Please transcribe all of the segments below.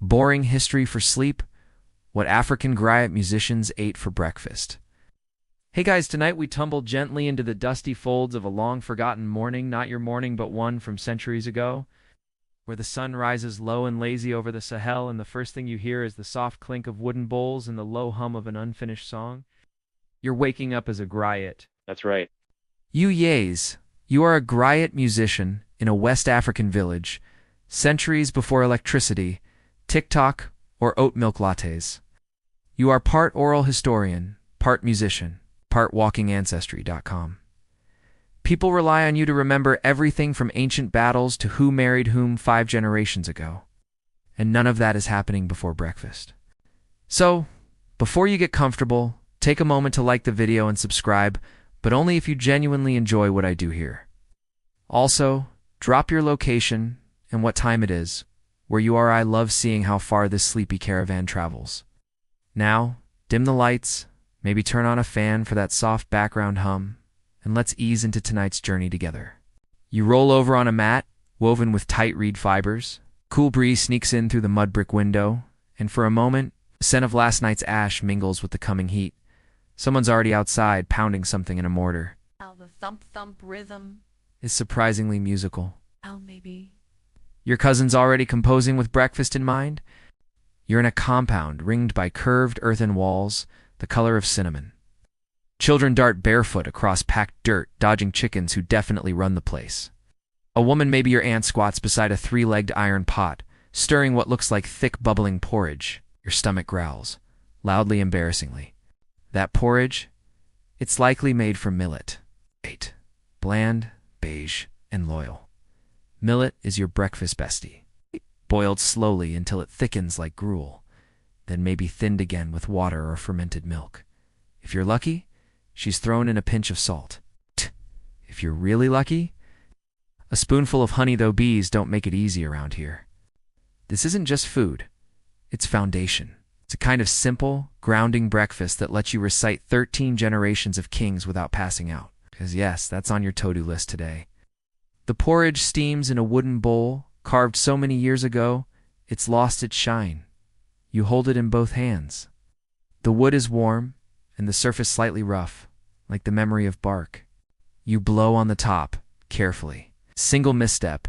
Boring history for sleep? What African Griot musicians ate for breakfast. Hey guys, tonight we tumble gently into the dusty folds of a long-forgotten morning, not your morning but one from centuries ago, where the sun rises low and lazy over the Sahel and the first thing you hear is the soft clink of wooden bowls and the low hum of an unfinished song. You're waking up as a Griot. That's right. You yays, you are a Griot musician in a West African village, centuries before electricity, TikTok, or oat milk lattes. You are part oral historian, part musician, part walkingancestry.com. People rely on you to remember everything from ancient battles to who married whom 5 generations ago. And none of that is happening before breakfast. So, before you get comfortable, take a moment to like the video and subscribe, but only if you genuinely enjoy what I do here. Also, drop your location and what time it is. Where you are, I love seeing how far this sleepy caravan travels. Now, dim the lights, maybe turn on a fan for that soft background hum, and let's ease into tonight's journey together. You roll over on a mat, woven with tight reed fibers. Cool breeze sneaks in through the mud brick window, and for a moment, the scent of last night's ash mingles with the coming heat. Someone's already outside, pounding something in a mortar. How the thump-thump rhythm Is surprisingly musical. how maybe Your cousin's already composing with breakfast in mind? You're in a compound ringed by curved earthen walls, the color of cinnamon. Children dart barefoot across packed dirt, dodging chickens who definitely run the place. A woman, maybe your aunt, squats beside a 3-legged iron pot, stirring what looks like thick, bubbling porridge. Your stomach growls, loudly, embarrassingly. That porridge? It's likely made from millet. 8. Bland, beige, and loyal. Millet is your breakfast bestie. Boiled slowly until it thickens like gruel, then maybe thinned again with water or fermented milk. If you're lucky, she's thrown in a pinch of salt. If you're really lucky, a spoonful of honey, though bees don't make it easy around here. This isn't just food, it's foundation. It's a kind of simple, grounding breakfast that lets you recite 13 generations of kings without passing out. Because yes, that's on your to-do list today. The porridge steams in a wooden bowl, carved so many years ago, it's lost its shine. You hold it in both hands. The wood is warm, and the surface slightly rough, like the memory of bark. You blow on the top, carefully. Single misstep,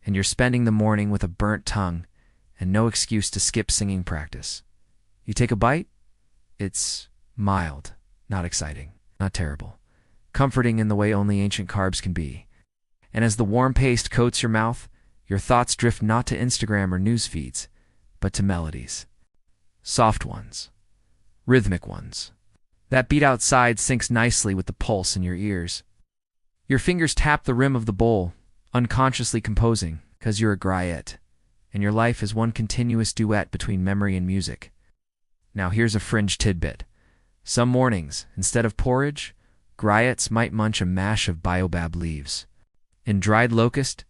and you're spending the morning with a burnt tongue, and no excuse to skip singing practice. You take a bite? It's mild, not exciting, not terrible. Comforting in the way only ancient carbs can be. And as the warm paste coats your mouth, your thoughts drift not to Instagram or news feeds, but to melodies. Soft ones. Rhythmic ones. That beat outside syncs nicely with the pulse in your ears. Your fingers tap the rim of the bowl, unconsciously composing, because you're a Griot, and your life is one continuous duet between memory and music. Now here's a fringe tidbit. Some mornings, instead of porridge, Griots might munch a mash of baobab leaves. In dried locust,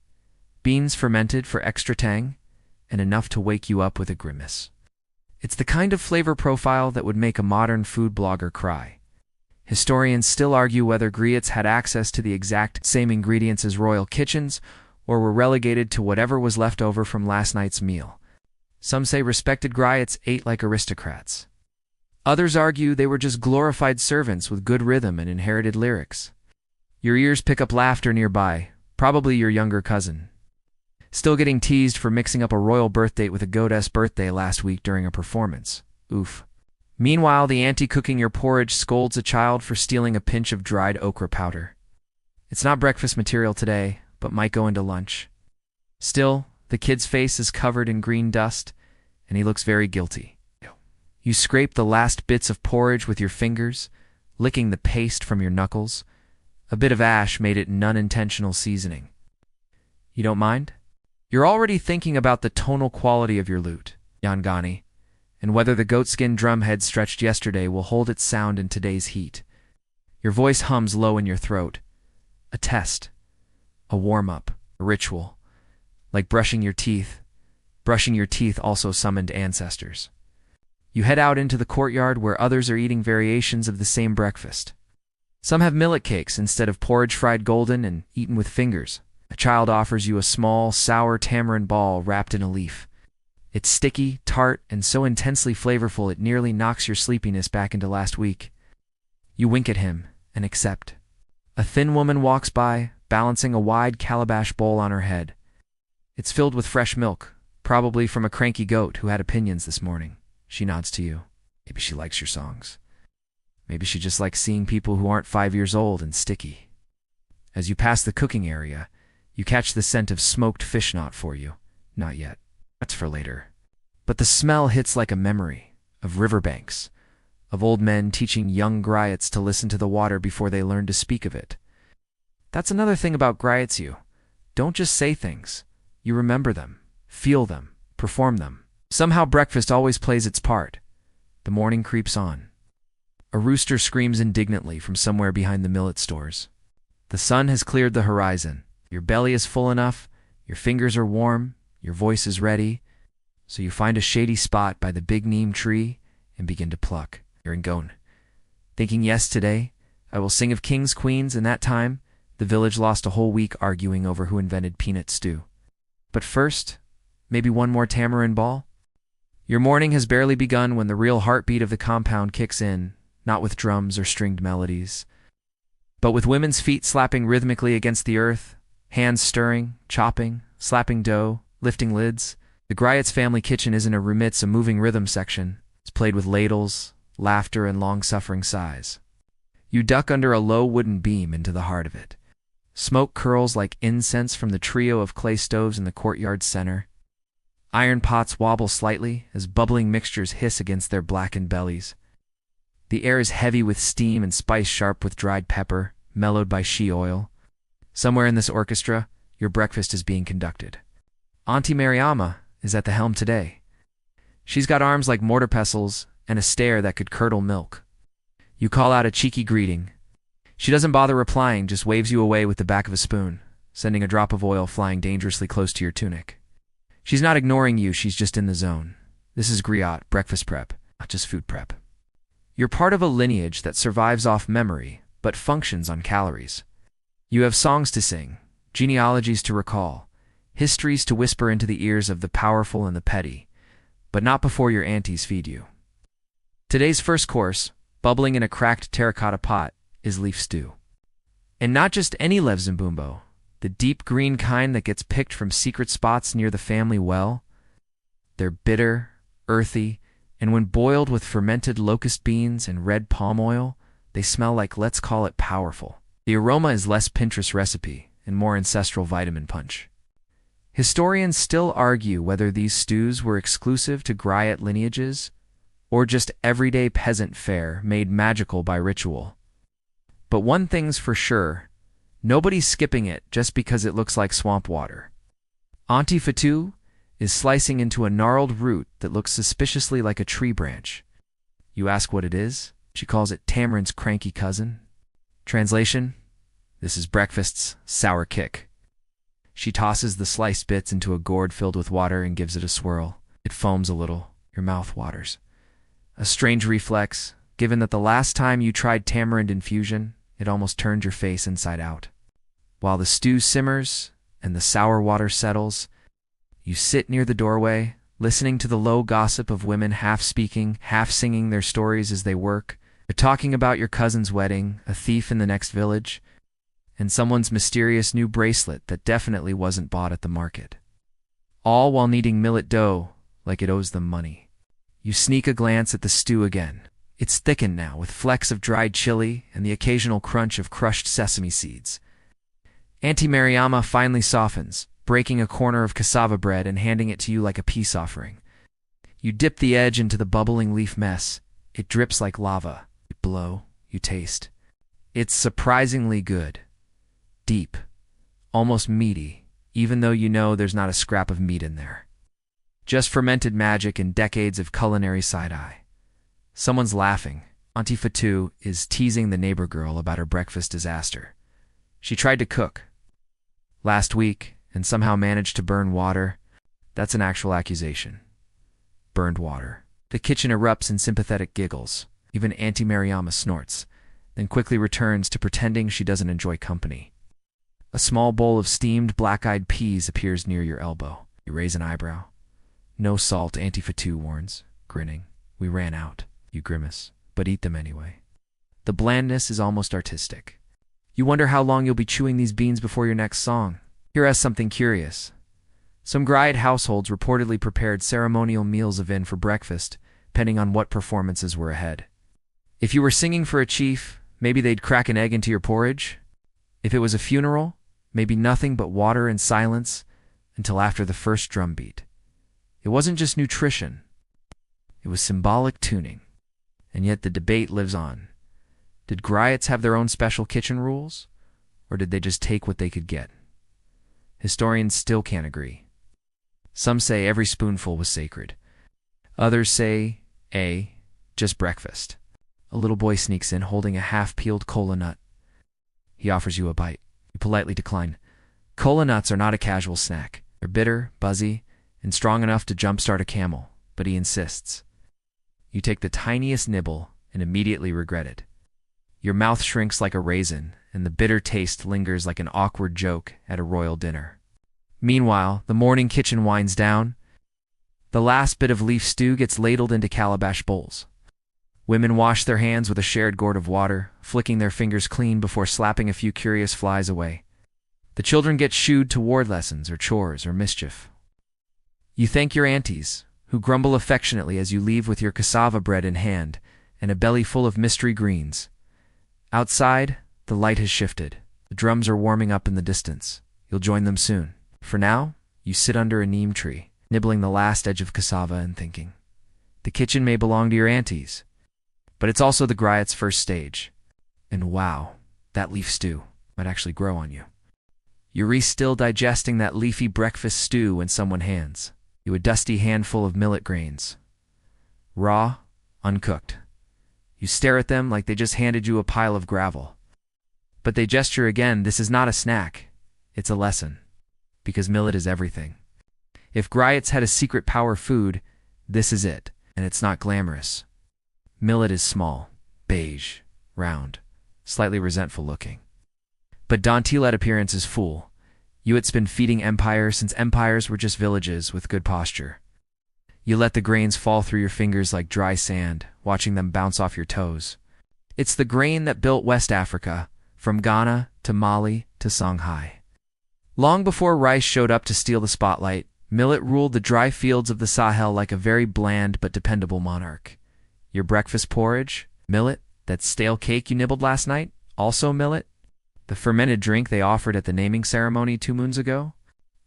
beans fermented for extra tang, and enough to wake you up with a grimace. It's the kind of flavor profile that would make a modern food blogger cry. Historians still argue whether griots had access to the exact same ingredients as royal kitchens, or were relegated to whatever was left over from last night's meal. Some say respected griots ate like aristocrats. Others argue they were just glorified servants with good rhythm and inherited lyrics. Your ears pick up laughter nearby, probably your younger cousin. Still getting teased for mixing up a royal birthday with a goddess birthday last week during a performance. Oof. Meanwhile, the auntie cooking your porridge scolds a child for stealing a pinch of dried okra powder. It's not breakfast material today, but might go into lunch. Still, the kid's face is covered in green dust, and he looks very guilty. You scrape the last bits of porridge with your fingers, licking the paste from your knuckles. A bit of ash made it an unintentional seasoning. You don't mind? You're already thinking about the tonal quality of your lute, Yangani, and whether the goatskin drumhead stretched yesterday will hold its sound in today's heat. Your voice hums low in your throat. A test. A warm-up. A ritual. Like brushing your teeth. Brushing your teeth also summoned ancestors. You head out into the courtyard where others are eating variations of the same breakfast. Some have millet cakes instead of porridge, fried golden and eaten with fingers. A child offers you a small, sour tamarind ball wrapped in a leaf. It's sticky, tart, and so intensely flavorful it nearly knocks your sleepiness back into last week. You wink at him and accept. A thin woman walks by, balancing a wide calabash bowl on her head. It's filled with fresh milk, probably from a cranky goat who had opinions this morning. She nods to you. Maybe she likes your songs. Maybe she just likes seeing people who aren't 5 years old and sticky. As you pass the cooking area, you catch the scent of smoked fish. Not for you. Not yet. That's for later. But the smell hits like a memory of riverbanks, of old men teaching young griots to listen to the water before they learn to speak of it. That's another thing about griots. You don't just say things. You remember them, feel them, perform them. Somehow breakfast always plays its part. The morning creeps on. A rooster screams indignantly from somewhere behind the millet stores. The sun has cleared the horizon. Your belly is full enough, your fingers are warm, your voice is ready, so you find a shady spot by the big neem tree and begin to pluck. You're in gone. Thinking, yes, today I will sing of kings, queens, and that time the village lost a whole week arguing over who invented peanut stew. But first, maybe one more tamarind ball? Your morning has barely begun when the real heartbeat of the compound kicks in, not with drums or stringed melodies, but with women's feet slapping rhythmically against the earth, hands stirring, chopping, slapping dough, lifting lids. The Griot's family kitchen isn't a room, it's a moving rhythm section. It's played with ladles, laughter, and long-suffering sighs. You duck under a low wooden beam into the heart of it. Smoke curls like incense from the trio of clay stoves in the courtyard center. Iron pots wobble slightly as bubbling mixtures hiss against their blackened bellies. The air is heavy with steam and spice, sharp with dried pepper, mellowed by shea oil. Somewhere in this orchestra, your breakfast is being conducted. Auntie Mariama is at the helm today. She's got arms like mortar pestles and a stare that could curdle milk. You call out a cheeky greeting. She doesn't bother replying, just waves you away with the back of a spoon, sending a drop of oil flying dangerously close to your tunic. She's not ignoring you, she's just in the zone. This is Griot, breakfast prep, not just food prep. You're part of a lineage that survives off memory, but functions on calories. You have songs to sing, genealogies to recall, histories to whisper into the ears of the powerful and the petty, but not before your aunties feed you. Today's first course, bubbling in a cracked terracotta pot, is leaf stew. And not just any levzimbumbo, the deep green kind that gets picked from secret spots near the family well. They're bitter, earthy, and when boiled with fermented locust beans and red palm oil, they smell like, let's call it, powerful. The aroma is less Pinterest recipe and more ancestral vitamin punch. Historians still argue whether these stews were exclusive to Griot lineages or just everyday peasant fare made magical by ritual. But one thing's for sure, nobody's skipping it just because it looks like swamp water. Auntie Fatou is slicing into a gnarled root that looks suspiciously like a tree branch. You ask what it is? She calls it tamarind's cranky cousin. Translation: this is breakfast's sour kick. She tosses the sliced bits into a gourd filled with water and gives it a swirl. It foams a little. Your mouth waters. A strange reflex, given that the last time you tried tamarind infusion, it almost turned your face inside out. While the stew simmers and the sour water settles, you sit near the doorway, listening to the low gossip of women half speaking, half singing their stories as they work. They're talking about your cousin's wedding, a thief in the next village, and someone's mysterious new bracelet that definitely wasn't bought at the market. All while kneading millet dough like it owes them money. You sneak a glance at the stew again. It's thickened now with flecks of dried chili and the occasional crunch of crushed sesame seeds. Auntie Mariama finally softens, breaking a corner of cassava bread and handing it to you like a peace offering. You dip the edge into the bubbling leaf mess. It drips like lava. You blow, you taste. It's surprisingly good. Deep, almost meaty, even though you know there's not a scrap of meat in there. Just fermented magic and decades of culinary side-eye. Someone's laughing. Auntie Fatou is teasing the neighbor girl about her breakfast disaster. She tried to cook last week and somehow managed to burn water. That's an actual accusation. Burned water. The kitchen erupts in sympathetic giggles. Even Auntie Mariama snorts, then quickly returns to pretending she doesn't enjoy company. A small bowl of steamed black-eyed peas appears near your elbow. You raise an eyebrow. No salt, Auntie Fatou warns, grinning. We ran out. You grimace, but eat them anyway. The blandness is almost artistic. You wonder how long you'll be chewing these beans before your next song. Here is something curious. Some Griot households reportedly prepared ceremonial meals of in for breakfast, depending on what performances were ahead. If you were singing for a chief, maybe they'd crack an egg into your porridge. If it was a funeral, maybe nothing but water and silence until after the first drum beat. It wasn't just nutrition. It was symbolic tuning. And yet the debate lives on. Did Griots have their own special kitchen rules? Or did they just take what they could get? Historians still can't agree. Some say every spoonful was sacred. Others say, just breakfast. A little boy sneaks in holding a half-peeled kola nut. He offers you a bite. You politely decline. Kola nuts are not a casual snack. They're bitter, buzzy, and strong enough to jumpstart a camel, but he insists. You take the tiniest nibble and immediately regret it. Your mouth shrinks like a raisin, and the bitter taste lingers like an awkward joke at a royal dinner. Meanwhile, the morning kitchen winds down. The last bit of leaf stew gets ladled into calabash bowls. Women wash their hands with a shared gourd of water, flicking their fingers clean before slapping a few curious flies away. The children get shooed to ward lessons or chores or mischief. You thank your aunties, who grumble affectionately as you leave with your cassava bread in hand and a belly full of mystery greens. Outside, the light has shifted. The drums are warming up in the distance. You'll join them soon. For now, you sit under a neem tree, nibbling the last edge of cassava and thinking. The kitchen may belong to your aunties, but it's also the Griot's first stage. And wow, that leaf stew might actually grow on you. You're still digesting that leafy breakfast stew when someone hands you a dusty handful of millet grains. Raw, uncooked. You stare at them like they just handed you a pile of gravel. But they gesture again, this is not a snack, it's a lesson. Because millet is everything. If Griots had a secret power food, this is it, and it's not glamorous. Millet is small, beige, round, slightly resentful looking. But Dantilet appearance is fool. It's been feeding empires since empires were just villages with good posture. You let the grains fall through your fingers like dry sand, watching them bounce off your toes. It's the grain that built West Africa, from Ghana to Mali to Songhai. Long before rice showed up to steal the spotlight, millet ruled the dry fields of the Sahel like a very bland but dependable monarch. Your breakfast porridge? Millet? That stale cake you nibbled last night? Also millet? The fermented drink they offered at the naming ceremony 2 moons ago?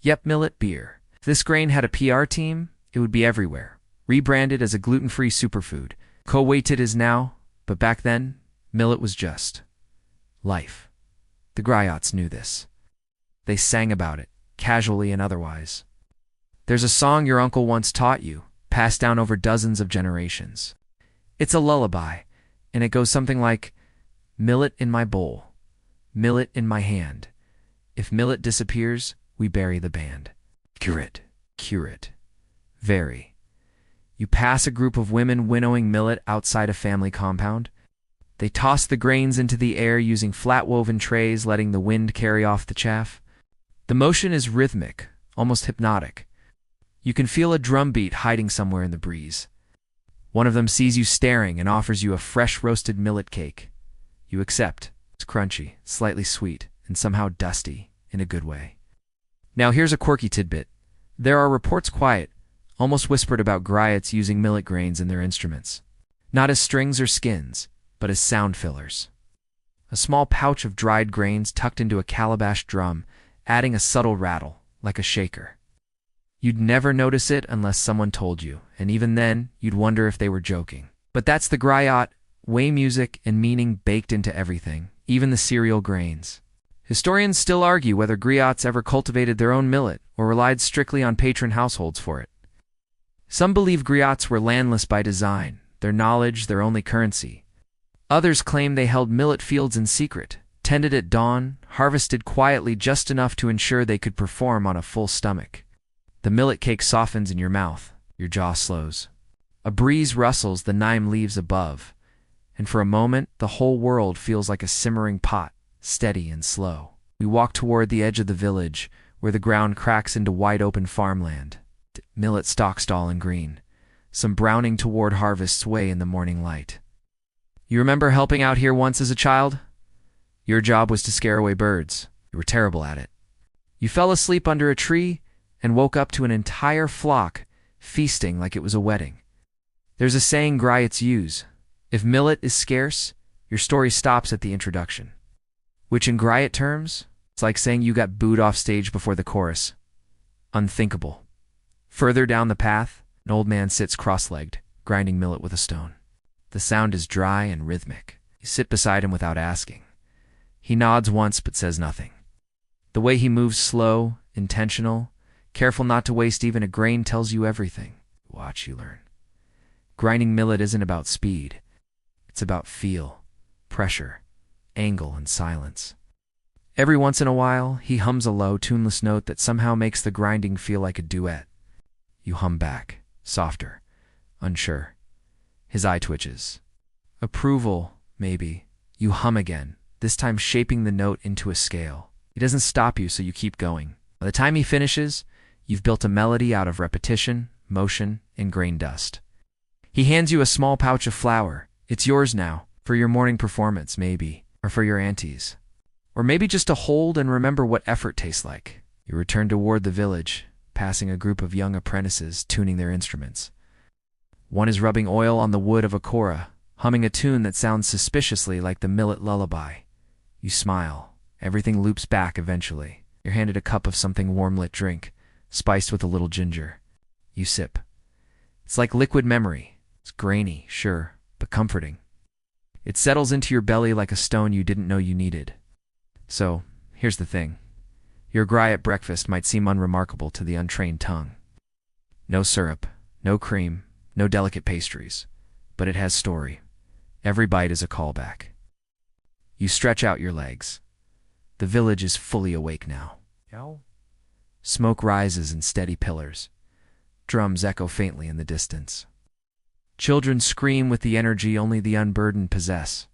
Yep, millet beer. If this grain had a PR team, it would be everywhere. Rebranded as a gluten-free superfood. Co-weighted as now, but back then, millet was just life. The Griots knew this. They sang about it, casually and otherwise. There's a song your uncle once taught you, passed down over dozens of generations. It's a lullaby, and it goes something like, millet in my bowl, millet in my hand. If millet disappears, we bury the band. Curate, curate. Very. You pass a group of women winnowing millet outside a family compound. They toss the grains into the air using flat-woven trays, letting the wind carry off the chaff. The motion is rhythmic, almost hypnotic. You can feel a drum beat hiding somewhere in the breeze. One of them sees you staring and offers you a fresh roasted millet cake. You accept. It's crunchy, slightly sweet, and somehow dusty, in a good way. Now here's a quirky tidbit. There are reports quiet, almost whispered about Griots using millet grains in their instruments. Not as strings or skins, but as sound fillers. A small pouch of dried grains tucked into a calabash drum, adding a subtle rattle, like a shaker. You'd never notice it unless someone told you, and even then, you'd wonder if they were joking. But that's the Griot, way music and meaning baked into everything, even the cereal grains. Historians still argue whether griots ever cultivated their own millet or relied strictly on patron households for it. Some believe griots were landless by design, their knowledge their only currency. Others claim they held millet fields in secret, tended at dawn, harvested quietly just enough to ensure they could perform on a full stomach. The millet cake softens in your mouth, your jaw slows. A breeze rustles the neem leaves above, and for a moment the whole world feels like a simmering pot, steady and slow. We walk toward the edge of the village, where the ground cracks into wide open farmland. Millet stalks all in green, some browning toward harvest's way in the morning light. You remember helping out here once as a child? Your job was to scare away birds. You were terrible at it. You fell asleep under a tree and woke up to an entire flock feasting like it was a wedding. There's a saying Griots use: if millet is scarce, your story stops at the introduction. Which in Griot terms, it's like saying you got booed off stage before the chorus. Unthinkable. Further down the path, an old man sits cross-legged, grinding millet with a stone. The sound is dry and rhythmic. You sit beside him without asking. He nods once but says nothing. The way he moves slow, intentional, careful not to waste even a grain tells you everything. Watch, you learn. Grinding millet isn't about speed. It's about feel, pressure, angle, and silence. Every once in a while, he hums a low, tuneless note that somehow makes the grinding feel like a duet. You hum back, softer, unsure. His eye twitches. Approval, maybe. You hum again, this time shaping the note into a scale. He doesn't stop you, so you keep going. By the time he finishes, you've built a melody out of repetition, motion, and grain dust. He hands you a small pouch of flour. It's yours now, for your morning performance, maybe, or for your aunties. Or maybe just to hold and remember what effort tastes like. You return toward the village, passing a group of young apprentices tuning their instruments. One is rubbing oil on the wood of a kora, humming a tune that sounds suspiciously like the millet lullaby. You smile. Everything loops back eventually. You're handed a cup of something warm-lit drink, spiced with a little ginger. You sip. It's like liquid memory. It's grainy, sure, but comforting. It settles into your belly like a stone you didn't know you needed. So, here's the thing. Your Griot breakfast might seem unremarkable to the untrained tongue. No syrup, no cream, no delicate pastries, but it has story. Every bite is a callback. You stretch out your legs. The village is fully awake now. Smoke rises in steady pillars. Drums echo faintly in the distance. Children scream with the energy only the unburdened possess.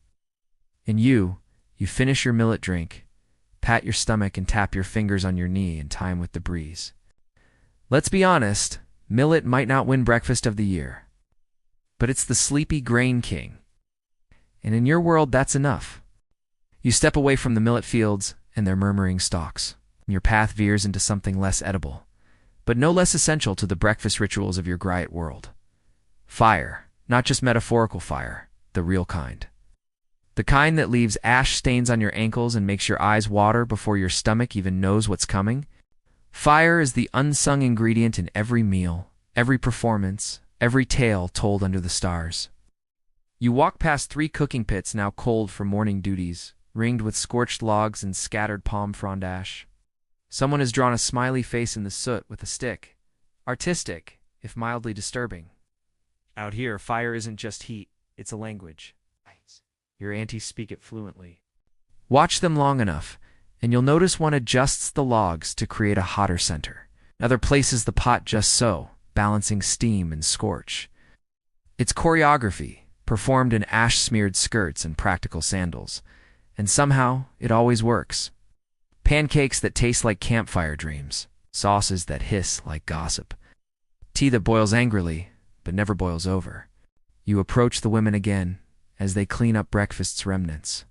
And you finish your millet drink, pat your stomach and tap your fingers on your knee in time with the breeze. Let's be honest, millet might not win breakfast of the year. But it's the sleepy grain king. And in your world, that's enough. You step away from the millet fields and their murmuring stalks. Your path veers into something less edible, but no less essential to the breakfast rituals of your Griot world. Fire, not just metaphorical fire, the real kind. The kind that leaves ash stains on your ankles and makes your eyes water before your stomach even knows what's coming. Fire is the unsung ingredient in every meal, every performance, every tale told under the stars. You walk past 3 cooking pits now cold for morning duties, ringed with scorched logs and scattered palm frond ash. Someone has drawn a smiley face in the soot with a stick. Artistic, if mildly disturbing. Out here, fire isn't just heat, it's a language. Your aunties speak it fluently. Watch them long enough, and you'll notice one adjusts the logs to create a hotter center. Another places the pot just so, balancing steam and scorch. It's choreography, performed in ash-smeared skirts and practical sandals. And somehow, it always works. Pancakes that taste like campfire dreams. Sauces that hiss like gossip. Tea that boils angrily, but never boils over. You approach the women again, as they clean up breakfast's remnants.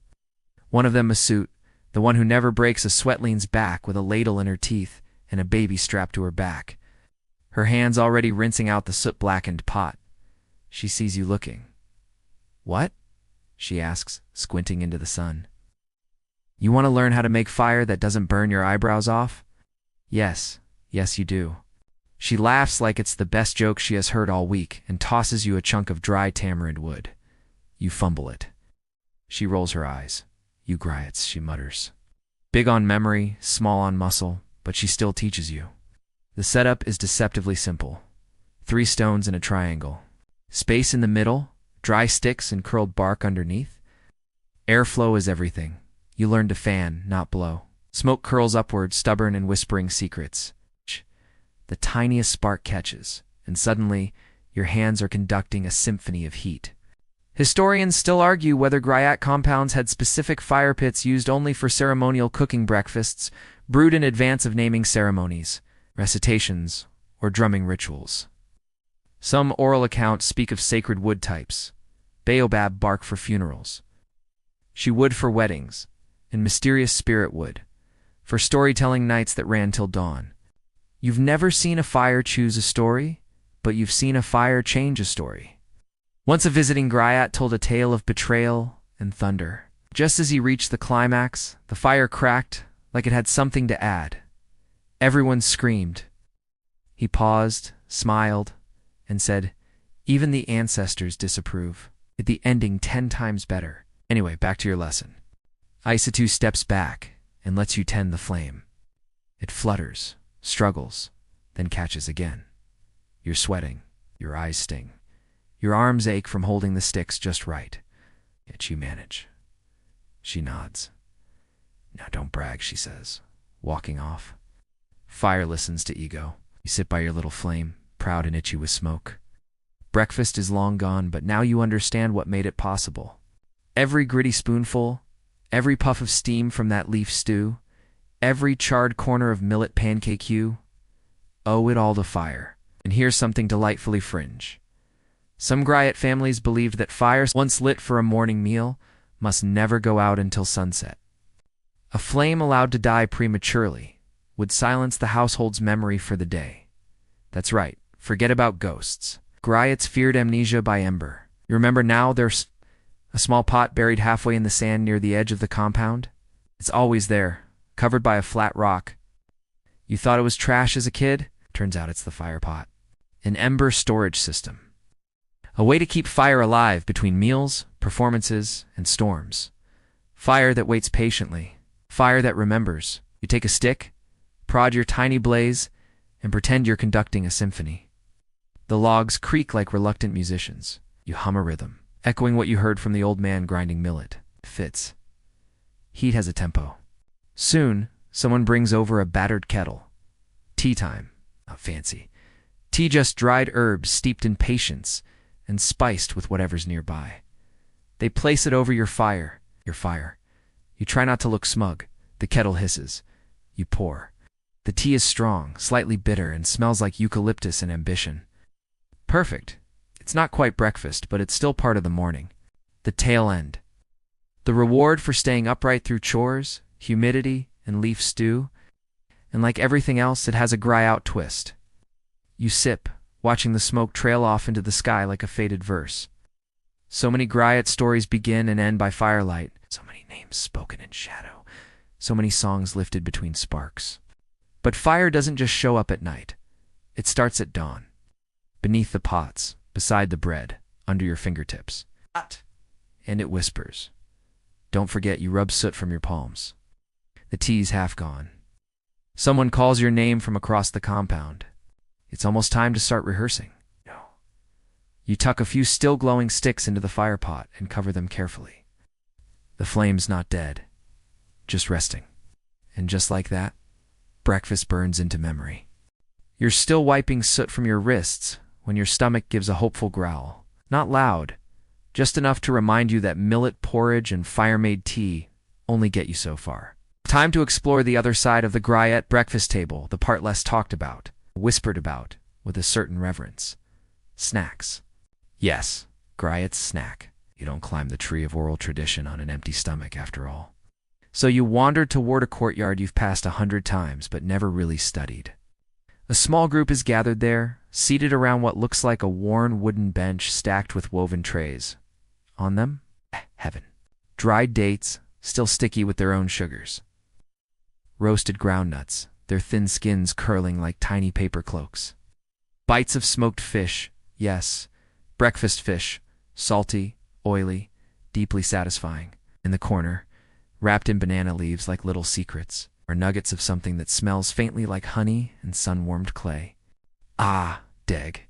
One of them a suit, the one who never breaks a sweat leans back with a ladle in her teeth and a baby strapped to her back. Her hands already rinsing out the soot-blackened pot. She sees you looking. What? She asks, squinting into the sun. You want to learn how to make fire that doesn't burn your eyebrows off? Yes, you do. She laughs like it's the best joke she has heard all week and tosses you a chunk of dry tamarind wood. You fumble it. She rolls her eyes. You Griots, she mutters. Big on memory, small on muscle, but she still teaches you. The setup is deceptively simple. 3 stones in a triangle. Space in the middle, dry sticks and curled bark underneath. Airflow is everything. You learn to fan, not blow. Smoke curls upward, stubborn and whispering secrets. The tiniest spark catches, and suddenly, your hands are conducting a symphony of heat. Historians still argue whether Griot compounds had specific fire pits used only for ceremonial cooking breakfasts, brewed in advance of naming ceremonies, recitations, or drumming rituals. Some oral accounts speak of sacred wood types, baobab bark for funerals, she wood for weddings, and mysterious spirit wood, for storytelling nights that ran till dawn. You've never seen a fire choose a story, but you've seen a fire change a story. Once a visiting Griot told a tale of betrayal and thunder. Just as he reached the climax, the fire cracked like it had something to add. Everyone screamed. He paused, smiled, and said, "Even the ancestors disapprove. The ending 10 times better." Anyway, back to your lesson. Isatu steps back and lets you tend the flame. It flutters, struggles, then catches again. You're sweating, your eyes sting, your arms ache from holding the sticks just right. Yet you manage. She nods. "Now don't brag," she says, walking off. Fire listens to ego. You sit by your little flame, proud and itchy with smoke. Breakfast is long gone, but now you understand what made it possible. Every gritty spoonful, every puff of steam from that leaf stew, every charred corner of millet pancake you owe it all to fire. And here's something delightfully fringe. Some Griot families believed that fire, once lit for a morning meal, must never go out until sunset. A flame allowed to die prematurely would silence the household's memory for the day. That's right, forget about ghosts. Griots feared amnesia by ember. You remember now there's a small pot buried halfway in the sand near the edge of the compound? It's always there, covered by a flat rock. You thought it was trash as a kid? Turns out it's the fire pot. An ember storage system. A way to keep fire alive between meals, performances, and storms. Fire that waits patiently. Fire that remembers. You take a stick, prod your tiny blaze, and pretend you're conducting a symphony. The logs creak like reluctant musicians. You hum a rhythm, echoing what you heard from the old man grinding millet. It fits. Heat has a tempo. Soon, someone brings over a battered kettle. Tea time. Not fancy. Tea, just dried herbs steeped in patience and spiced with whatever's nearby. They place it over your fire. You try not to look smug. The kettle hisses. You pour. The tea is strong, slightly bitter, and smells like eucalyptus and ambition. Perfect. It's not quite breakfast, but it's still part of the morning. The tail end. The reward for staying upright through chores, humidity, and leaf stew. And like everything else, it has a Griot twist. You sip, watching the smoke trail off into the sky like a faded verse. So many Griot stories begin and end by firelight. So many names spoken in shadow. So many songs lifted between sparks. But fire doesn't just show up at night. It starts at dawn. Beneath the pots, beside the bread, under your fingertips. And it whispers. Don't forget you rub soot from your palms. The tea's half gone. Someone calls your name from across the compound. It's almost time to start rehearsing. No. You tuck a few still glowing sticks into the fire pot and cover them carefully. The flame's not dead, just resting. And just like that, breakfast burns into memory. You're still wiping soot from your wrists when your stomach gives a hopeful growl. Not loud, just enough to remind you that millet porridge and fire-made tea only get you so far. Time to explore the other side of the Griot breakfast table, the part less talked about, whispered about, with a certain reverence. Snacks. Yes, Griot's snack. You don't climb the tree of oral tradition on an empty stomach, after all. So you wandered toward a courtyard you've passed 100 times but never really studied. A small group is gathered there, seated around what looks like a worn wooden bench stacked with woven trays. On them, heaven. Dried dates, still sticky with their own sugars. Roasted groundnuts, their thin skins curling like tiny paper cloaks. Bites of smoked fish, yes, breakfast fish, salty, oily, deeply satisfying. In the corner, wrapped in banana leaves like little secrets, are nuggets of something that smells faintly like honey and sun-warmed clay. Ah, deg.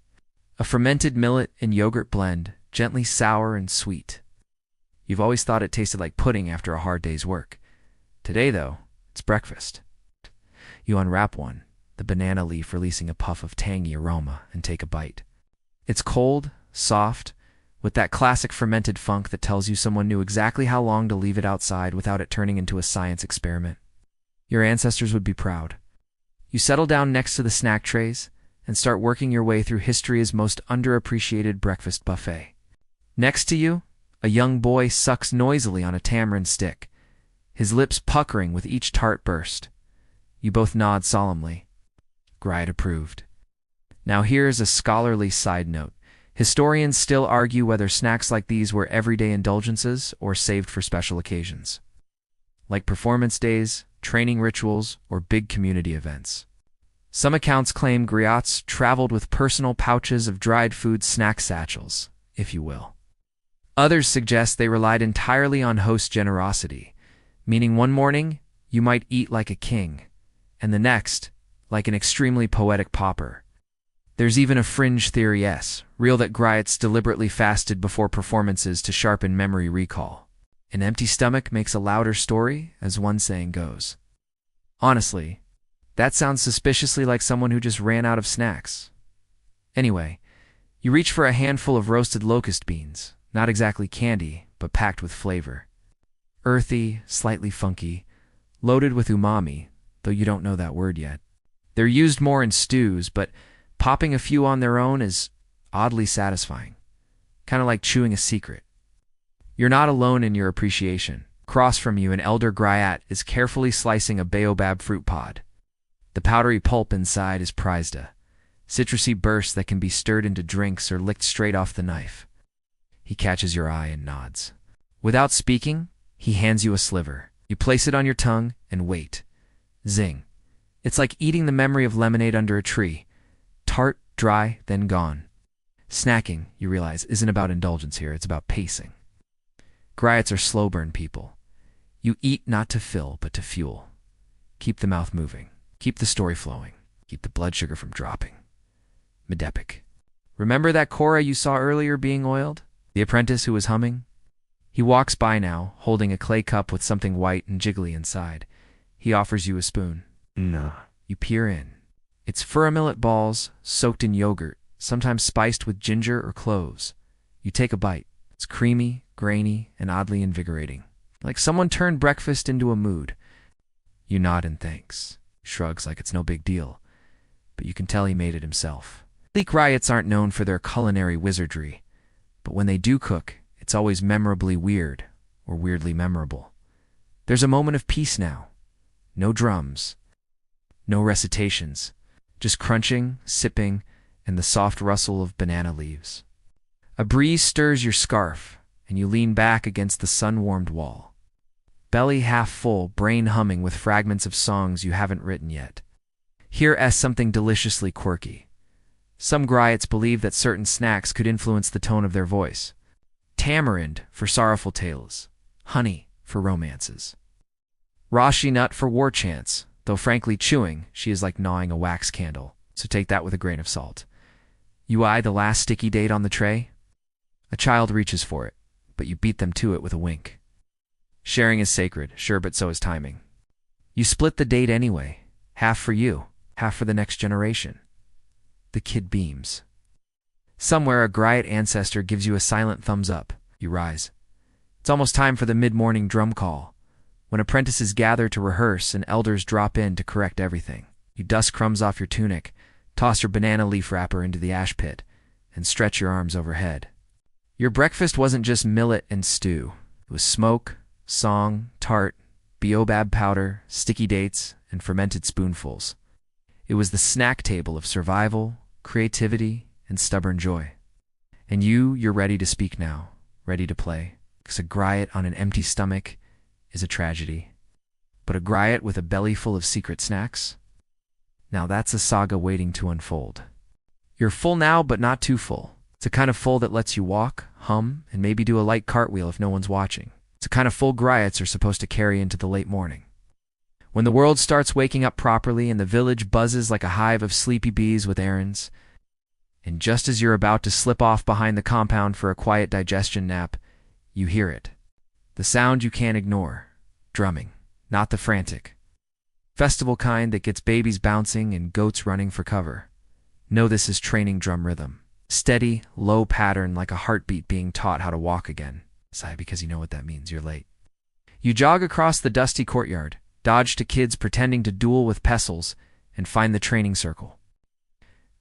A fermented millet and yogurt blend, gently sour and sweet. You've always thought it tasted like pudding after a hard day's work. Today, though, it's breakfast. You unwrap one, the banana leaf releasing a puff of tangy aroma, and take a bite. It's cold, soft, with that classic fermented funk that tells you someone knew exactly how long to leave it outside without it turning into a science experiment. Your ancestors would be proud. You settle down next to the snack trays, and start working your way through history's most underappreciated breakfast buffet. Next to you, a young boy sucks noisily on a tamarind stick, his lips puckering with each tart burst. You both nod solemnly. Griot approved. Now here's a scholarly side note. Historians still argue whether snacks like these were everyday indulgences or saved for special occasions, like performance days, training rituals, or big community events. Some accounts claim griots traveled with personal pouches of dried food snack satchels, if you will. Others suggest they relied entirely on host generosity, meaning one morning you might eat like a king, and the next, like an extremely poetic pauper. There's even a fringe theory, real, that griots deliberately fasted before performances to sharpen memory recall. An empty stomach makes a louder story, as one saying goes. Honestly, that sounds suspiciously like someone who just ran out of snacks. Anyway, you reach for a handful of roasted locust beans, not exactly candy, but packed with flavor. Earthy, slightly funky, loaded with umami, though you don't know that word yet. They're used more in stews, but popping a few on their own is oddly satisfying, kind of like chewing a secret. You're not alone in your appreciation. Across from you, an elder Griot is carefully slicing a baobab fruit pod. The powdery pulp inside is prized, a citrusy burst that can be stirred into drinks or licked straight off the knife. He catches your eye and nods. Without speaking, he hands you a sliver. You place it on your tongue and wait. Zing. It's like eating the memory of lemonade under a tree. Tart, dry, then gone. Snacking, you realize, isn't about indulgence here, it's about pacing. Griots are slow burn people. You eat not to fill, but to fuel. Keep the mouth moving. Keep the story flowing. Keep the blood sugar from dropping. Meditetive. Remember that Cora you saw earlier being oiled? The apprentice who was humming? He walks by now, holding a clay cup with something white and jiggly inside. He offers you a spoon. No. You peer in. It's millet balls, soaked in yogurt, sometimes spiced with ginger or cloves. You take a bite. It's creamy, grainy, and oddly invigorating. Like someone turned breakfast into a mood. You nod in thanks. Shrugs like it's no big deal. But you can tell he made it himself. Griots aren't known for their culinary wizardry, but when they do cook, it's always memorably weird, or weirdly memorable. There's a moment of peace now. No drums. No recitations. Just crunching, sipping, and the soft rustle of banana leaves. A breeze stirs your scarf, and you lean back against the sun-warmed wall. Belly half full, brain humming with fragments of songs you haven't written yet. Here's something deliciously quirky. Some griots believe that certain snacks could influence the tone of their voice. Tamarind for sorrowful tales, honey for romances. Rashi nut for war chants, though frankly chewing, she is like gnawing a wax candle, so take that with a grain of salt. You eye the last sticky date on the tray? A child reaches for it, but you beat them to it with a wink. Sharing is sacred, sure, but so is timing. You split the date anyway, half for you, half for the next generation. The kid beams. Somewhere a Griot ancestor gives you a silent thumbs up. You rise. It's almost time for the mid-morning drum call, when apprentices gather to rehearse and elders drop in to correct everything. You dust crumbs off your tunic, toss your banana leaf wrapper into the ash pit, and stretch your arms overhead. Your breakfast wasn't just millet and stew. It was smoke, song, tart, baobab powder, sticky dates, and fermented spoonfuls. It was the snack table of survival, creativity, and stubborn joy. And you're ready to speak now, ready to play, because a Griot on an empty stomach is a tragedy. But a Griot with a belly full of secret snacks? Now that's a saga waiting to unfold. You're full now, but not too full. It's a kind of full that lets you walk, hum, and maybe do a light cartwheel if no one's watching. It's a kind of full Griots are supposed to carry into the late morning. When the world starts waking up properly and the village buzzes like a hive of sleepy bees with errands, and just as you're about to slip off behind the compound for a quiet digestion nap, you hear it. The sound you can't ignore. Drumming. Not the frantic, festival kind that gets babies bouncing and goats running for cover. No, this is training drum rhythm. Steady, low pattern like a heartbeat being taught how to walk again. Sigh, because you know what that means. You're late. You jog across the dusty courtyard, dodge to kids pretending to duel with pestles, and find the training circle.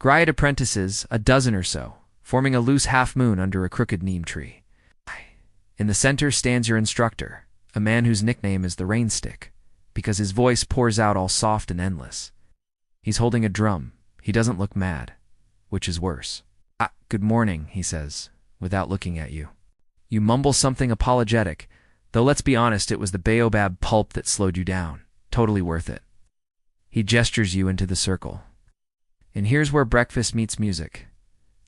Griot apprentices, a dozen or so, forming a loose half-moon under a crooked neem tree. In the center stands your instructor, a man whose nickname is the Rain Stick, because his voice pours out all soft and endless. He's holding a drum. He doesn't look mad, which is worse. Good morning, he says, without looking at you. You mumble something apologetic, though let's be honest, it was the baobab pulp that slowed you down. Totally worth it. He gestures you into the circle. And here's where breakfast meets music.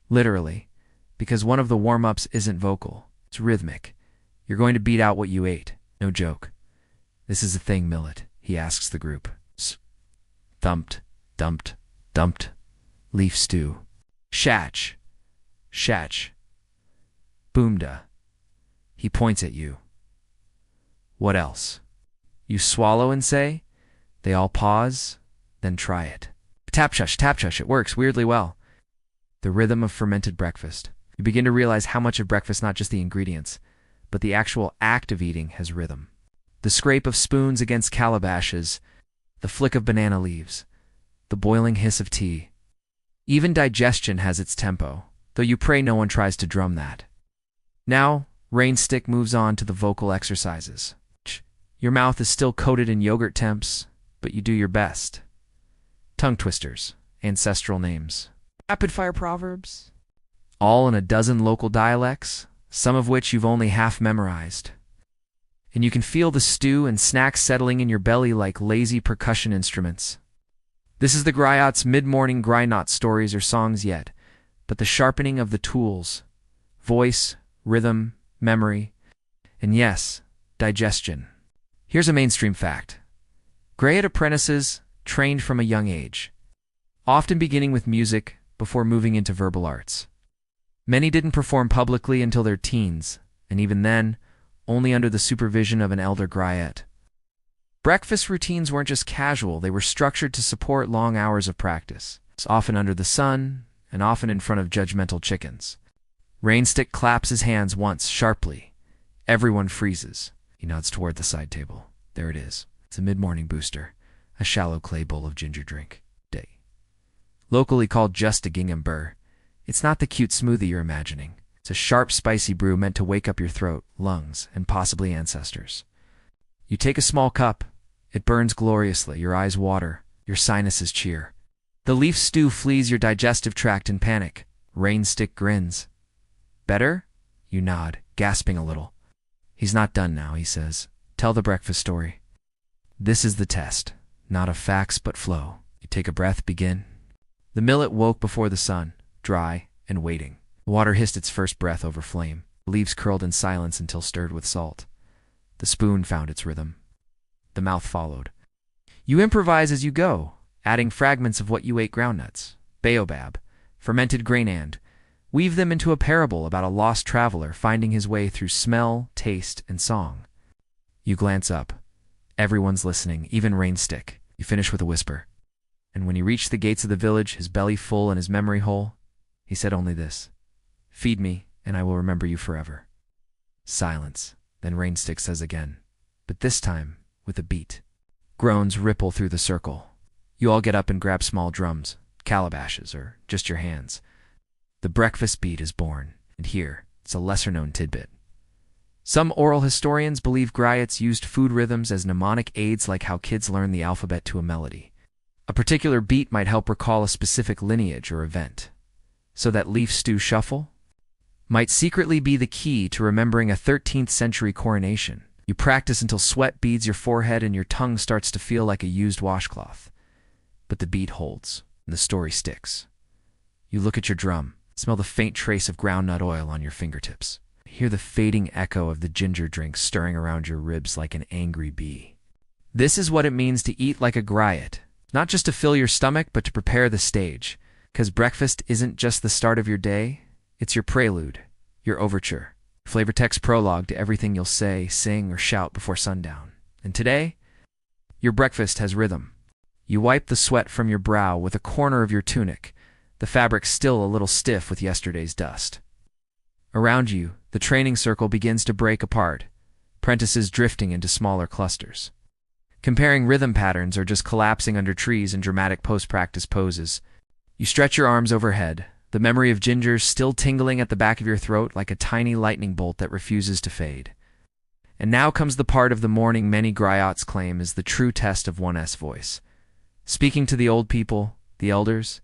Literally, because one of the warm-ups isn't vocal, it's rhythmic. You're going to beat out what you ate. No joke. This is the thing, Millet, he asks the group. Thumped, dumped, dumped. Leaf stew. Shach. Shach. Boomda. He points at you. What else? You swallow and say? They all pause, then try it. Tapshush, it works weirdly well. The rhythm of fermented breakfast. You begin to realize how much of breakfast, not just the ingredients, but the actual act of eating has rhythm. The scrape of spoons against calabashes, the flick of banana leaves, the boiling hiss of tea. Even digestion has its tempo, though you pray no one tries to drum that. Now, Rain Stick moves on to the vocal exercises. Your mouth is still coated in yogurt temps, but you do your best. Tongue twisters, ancestral names, rapid-fire proverbs, all in a dozen local dialects, some of which you've only half memorized. And you can feel the stew and snacks settling in your belly like lazy percussion instruments. This is the Griot's mid-morning not stories or songs yet, but the sharpening of the tools, voice, rhythm, memory, and yes, digestion. Here's a mainstream fact. Griot apprentices trained from a young age, often beginning with music before moving into verbal arts. Many didn't perform publicly until their teens, and even then, only under the supervision of an elder Griot. Breakfast routines weren't just casual, they were structured to support long hours of practice, often under the sun, and often in front of judgmental chickens. Rainstick claps his hands once, sharply. Everyone freezes. He nods toward the side table. There it is. It's a mid-morning booster, a shallow clay bowl of ginger drink. Locally called just a gingham burr, it's not the cute smoothie you're imagining. It's a sharp, spicy brew meant to wake up your throat, lungs, and possibly ancestors. You take a small cup. It burns gloriously. Your eyes water. Your sinuses cheer. The leaf stew flees your digestive tract in panic. Rainstick grins. Better? You nod, gasping a little. He's not done now, he says. Tell the breakfast story. This is the test. Not of facts, but flow. You take a breath, begin. The millet woke before the sun, dry and waiting. The water hissed its first breath over flame. The leaves curled in silence until stirred with salt. The spoon found its rhythm. The mouth followed. You improvise as you go, adding fragments of what you ate: groundnuts, baobab, fermented grain, and weave them into a parable about a lost traveler finding his way through smell, taste, and song. You glance up. Everyone's listening, even Rainstick. You finish with a whisper. And when he reached the gates of the village, his belly full and his memory whole, he said only this: "Feed me, and I will remember you forever." Silence. Then Rainstick says again, but this time with a beat. Groans ripple through the circle. You all get up and grab small drums, calabashes, or just your hands. The breakfast beat is born, and here, it's a lesser-known tidbit. Some oral historians believe Griots used food rhythms as mnemonic aids, like how kids learn the alphabet to a melody. A particular beat might help recall a specific lineage or event. So that leaf stew shuffle might secretly be the key to remembering a 13th century coronation. You practice until sweat beads your forehead and your tongue starts to feel like a used washcloth. But the beat holds, and the story sticks. You look at your drum, smell the faint trace of groundnut oil on your fingertips. Hear the fading echo of the ginger drink stirring around your ribs like an angry bee. This is what it means to eat like a Griot. Not just to fill your stomach, but to prepare the stage. Because breakfast isn't just the start of your day, it's your prelude, your overture, flavor text prologue to everything you'll say, sing, or shout before sundown. And today, your breakfast has rhythm. You wipe the sweat from your brow with a corner of your tunic, the fabric still a little stiff with yesterday's dust. Around you, the training circle begins to break apart, apprentices drifting into smaller clusters. Comparing rhythm patterns or just collapsing under trees in dramatic post-practice poses. You stretch your arms overhead, the memory of ginger still tingling at the back of your throat like a tiny lightning bolt that refuses to fade. And now comes the part of the morning many griots claim is the true test of one's voice. Speaking to the old people, the elders,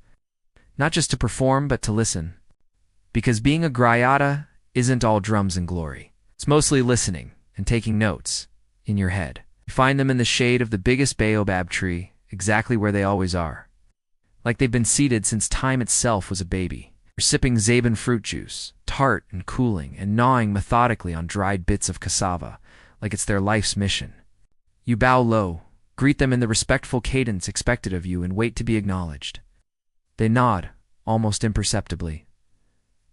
not just to perform but to listen. Because being a griota isn't all drums and glory. It's mostly listening and taking notes in your head. You find them in the shade of the biggest baobab tree, exactly where they always are. Like they've been seated since time itself was a baby. Or sipping Zaban fruit juice, tart and cooling, and gnawing methodically on dried bits of cassava, like it's their life's mission. You bow low, greet them in the respectful cadence expected of you, and wait to be acknowledged. They nod, almost imperceptibly.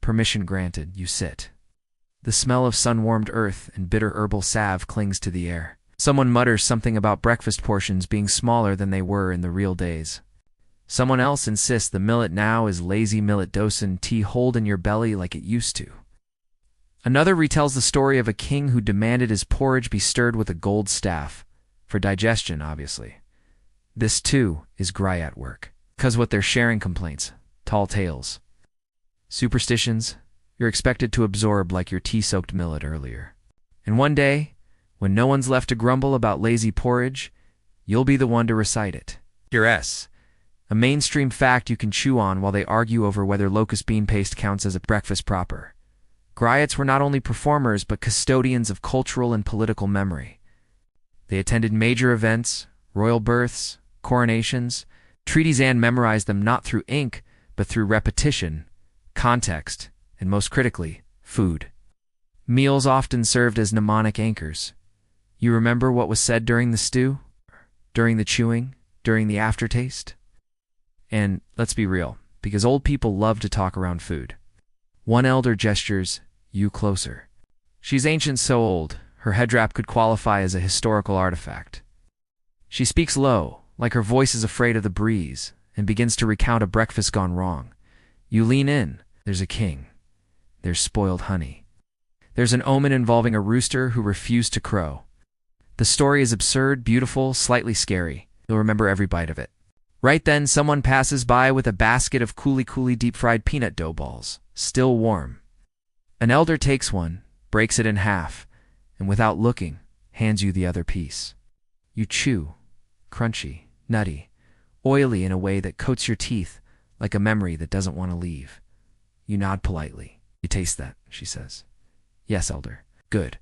Permission granted, you sit. The smell of sun-warmed earth and bitter herbal salve clings to the air. Someone mutters something about breakfast portions being smaller than they were in the real days. Someone else insists the millet now is lazy millet dosen tea hold in your belly like it used to. Another retells the story of a king who demanded his porridge be stirred with a gold staff, for digestion, obviously. This, too, is griot work, because what they're sharing complaints, tall tales. Superstitions, you're expected to absorb like your tea-soaked millet earlier. And one day, when no one's left to grumble about lazy porridge, you'll be the one to recite it. Your S. A mainstream fact you can chew on while they argue over whether locust bean paste counts as a breakfast proper. Griots were not only performers but custodians of cultural and political memory. They attended major events, royal births, coronations, treaties, and memorized them not through ink but through repetition, context, and most critically, food. Meals often served as mnemonic anchors. You remember what was said during the stew? During the chewing? During the aftertaste? And let's be real, because old people love to talk around food. One elder gestures you closer. She's ancient, so old, her head wrap could qualify as a historical artifact. She speaks low, like her voice is afraid of the breeze, and begins to recount a breakfast gone wrong. You lean in. There's a king. There's spoiled honey. There's an omen involving a rooster who refused to crow. The story is absurd, beautiful, slightly scary. You'll remember every bite of it. Right then, someone passes by with a basket of coolie deep-fried peanut dough balls, still warm. An elder takes one, breaks it in half, and without looking, hands you the other piece. You chew, crunchy, nutty, oily in a way that coats your teeth like a memory that doesn't want to leave. You nod politely. You taste that, she says. Yes, elder. Good.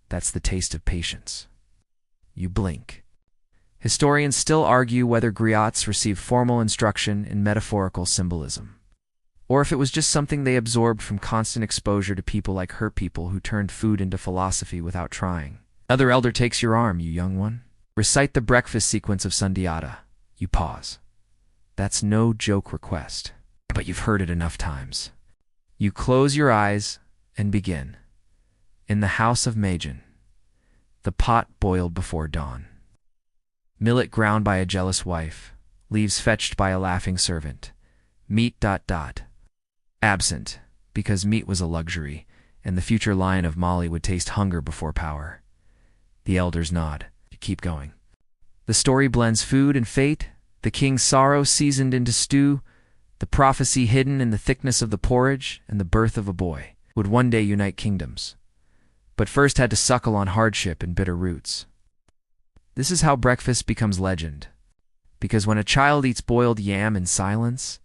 That's the taste of patience. You blink. Historians still argue whether griots received formal instruction in metaphorical symbolism, or if it was just something they absorbed from constant exposure to people like her people who turned food into philosophy without trying. Another elder takes your arm, you young one. Recite the breakfast sequence of Sundiata. You pause. That's no joke request, but you've heard it enough times. You close your eyes and begin. In the house of Majin, the pot boiled before dawn. Millet ground by a jealous wife, leaves fetched by a laughing servant, meat ... absent, because meat was a luxury, and the future lion of Mali would taste hunger before power. The elders nod. You keep going. The story blends food and fate, the king's sorrow seasoned into stew, the prophecy hidden in the thickness of the porridge, and the birth of a boy would one day unite kingdoms, but first had to suckle on hardship and bitter roots. This is how breakfast becomes legend, because when a child eats boiled yam in silence,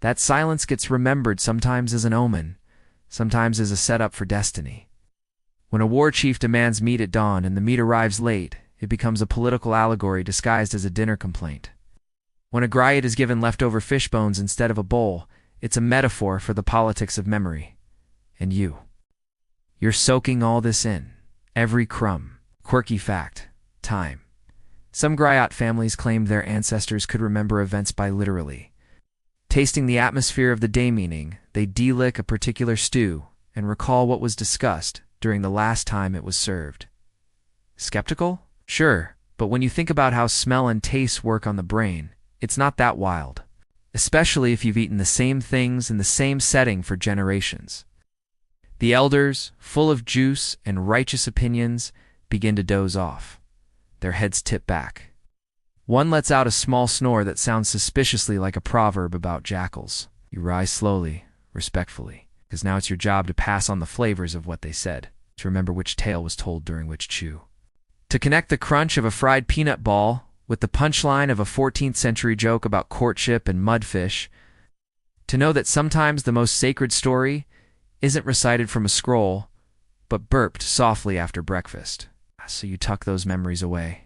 that silence gets remembered sometimes as an omen, sometimes as a setup for destiny. When a war chief demands meat at dawn and the meat arrives late, it becomes a political allegory disguised as a dinner complaint. When a griot is given leftover fish bones instead of a bowl, it's a metaphor for the politics of memory. And you're soaking all this in, every crumb, quirky fact, time. Some griot families claimed their ancestors could remember events by literally tasting the atmosphere of the day, meaning they delick a particular stew and recall what was discussed during the last time it was served. Skeptical? Sure, but when you think about how smell and taste work on the brain, it's not that wild, especially if you've eaten the same things in the same setting for generations. The elders, full of juice and righteous opinions, begin to doze off. Their heads tip back. One lets out a small snore that sounds suspiciously like a proverb about jackals. You rise slowly, respectfully, because now it's your job to pass on the flavors of what they said, to remember which tale was told during which chew. To connect the crunch of a fried peanut ball with the punchline of a 14th century joke about courtship and mudfish. To know that sometimes the most sacred story isn't recited from a scroll, but burped softly after breakfast. So you tuck those memories away.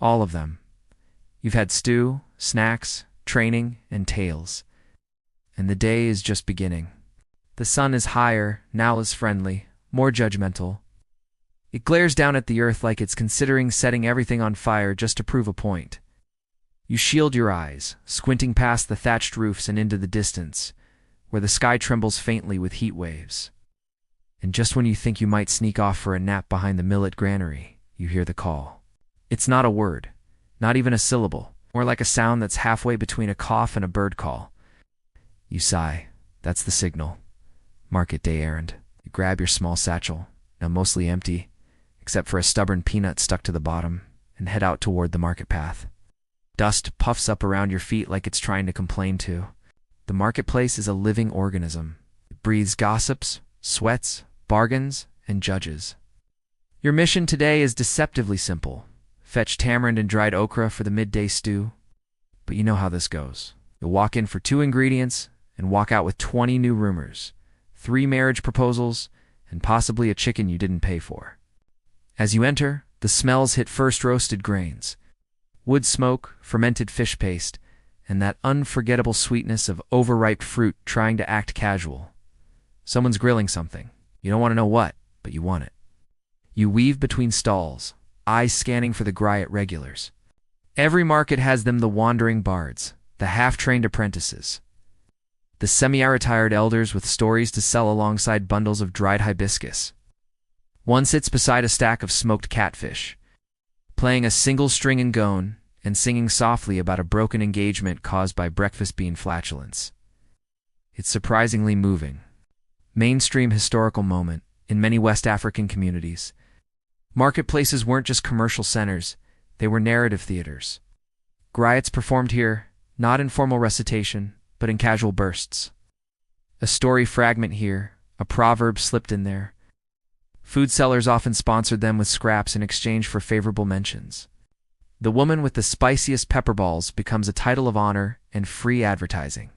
All of them. You've had stew, snacks, training, and tales. And the day is just beginning. The sun is higher, now less friendly, more judgmental. It glares down at the earth like it's considering setting everything on fire just to prove a point. You shield your eyes, squinting past the thatched roofs and into the distance, where the sky trembles faintly with heat waves. And just when you think you might sneak off for a nap behind the Millet granary, you hear the call. It's not a word, not even a syllable, more like a sound that's halfway between a cough and a bird call. You sigh. That's the signal. Market day errand. You grab your small satchel, now mostly empty, except for a stubborn peanut stuck to the bottom, and head out toward the market path. Dust puffs up around your feet like it's trying to complain too. The marketplace is a living organism. It breathes gossips, sweats, bargains, and judges. Your mission today is deceptively simple. Fetch tamarind and dried okra for the midday stew. But you know how this goes. You'll walk in for 2 ingredients and walk out with 20 new rumors, 3 marriage proposals, and possibly a chicken you didn't pay for. As you enter, the smells hit first roasted grains, wood smoke, fermented fish paste, and that unforgettable sweetness of overripe fruit trying to act casual. Someone's grilling something. You don't want to know what, but you want it. You weave between stalls, eyes scanning for the Griot regulars. Every market has them, the wandering bards, the half-trained apprentices, the semi-retired elders with stories to sell alongside bundles of dried hibiscus. One sits beside a stack of smoked catfish, playing a single string and gone and singing softly about a broken engagement caused by breakfast bean flatulence. It's surprisingly moving. Mainstream historical moment in many West African communities. Marketplaces weren't just commercial centers, they were narrative theaters. Griots performed here, not in formal recitation, but in casual bursts. A story fragment here, a proverb slipped in there. Food sellers often sponsored them with scraps in exchange for favorable mentions. The woman with the spiciest pepper balls becomes a title of honor and free advertising.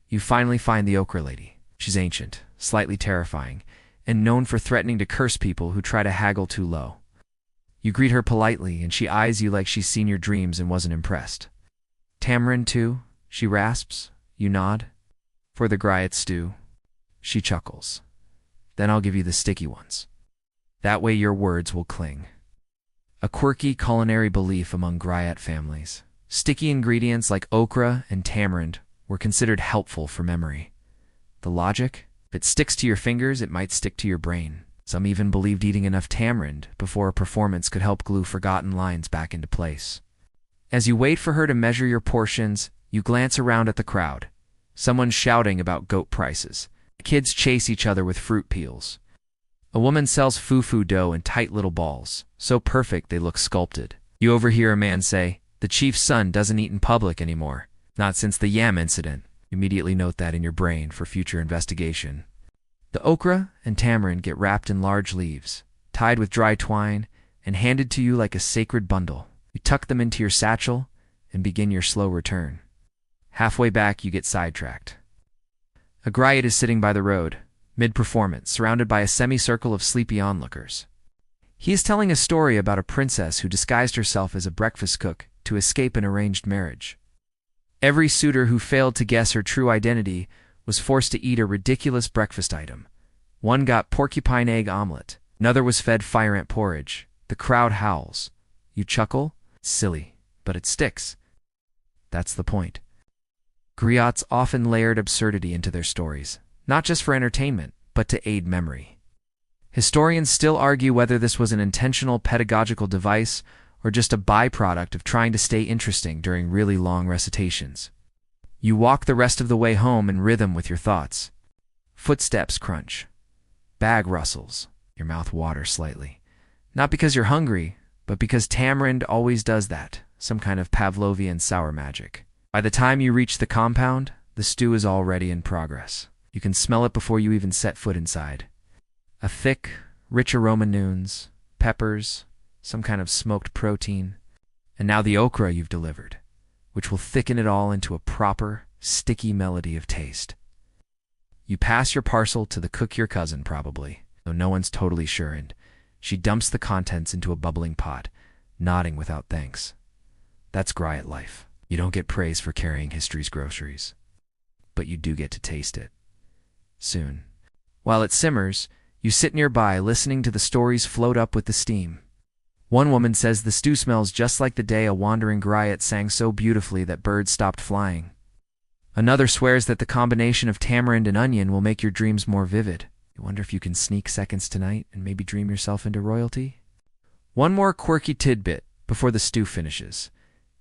You finally find the okra lady. She's ancient, slightly terrifying, and known for threatening to curse people who try to haggle too low. You greet her politely, and she eyes you like she's seen your dreams and wasn't impressed. Tamarind, too? She rasps. You nod. For the Griot stew. She chuckles. Then I'll give you the sticky ones. That way your words will cling. A quirky culinary belief among Griot families. Sticky ingredients like okra and tamarind were considered helpful for memory. The logic? If it sticks to your fingers, it might stick to your brain. Some even believed eating enough tamarind before a performance could help glue forgotten lines back into place. As you wait for her to measure your portions, you glance around at the crowd. Someone's shouting about goat prices. Kids chase each other with fruit peels. A woman sells fufu dough in tight little balls, so perfect they look sculpted. You overhear a man say, "The chief's son doesn't eat in public anymore. Not since the yam incident." Immediately note that in your brain for future investigation. The okra and tamarind get wrapped in large leaves, tied with dry twine, and handed to you like a sacred bundle. You tuck them into your satchel and begin your slow return. Halfway back, you get sidetracked. A Griot is sitting by the road, mid-performance, surrounded by a semicircle of sleepy onlookers. He is telling a story about a princess who disguised herself as a breakfast cook to escape an arranged marriage. Every suitor who failed to guess her true identity was forced to eat a ridiculous breakfast item. One got porcupine egg omelet. Another was fed fire ant porridge. The crowd howls. You chuckle? Silly, but it sticks. That's the point. Griots often layered absurdity into their stories, not just for entertainment, but to aid memory. Historians still argue whether this was an intentional pedagogical device or just a byproduct of trying to stay interesting during really long recitations. You walk the rest of the way home in rhythm with your thoughts. Footsteps crunch. Bag rustles. Your mouth waters slightly. Not because you're hungry, but because tamarind always does that, some kind of Pavlovian sour magic. By the time you reach the compound, the stew is already in progress. You can smell it before you even set foot inside. A thick, rich aroma noons, peppers, some kind of smoked protein, and now the okra you've delivered, which will thicken it all into a proper, sticky melody of taste. You pass your parcel to the cook, your cousin probably, though no one's totally sure, and she dumps the contents into a bubbling pot, nodding without thanks. That's Griot life. You don't get praise for carrying history's groceries, but you do get to taste it. Soon. While it simmers, you sit nearby listening to the stories float up with the steam. One woman says the stew smells just like the day a wandering Griot sang so beautifully that birds stopped flying. Another swears that the combination of tamarind and onion will make your dreams more vivid. You wonder if you can sneak seconds tonight and maybe dream yourself into royalty? One more quirky tidbit before the stew finishes.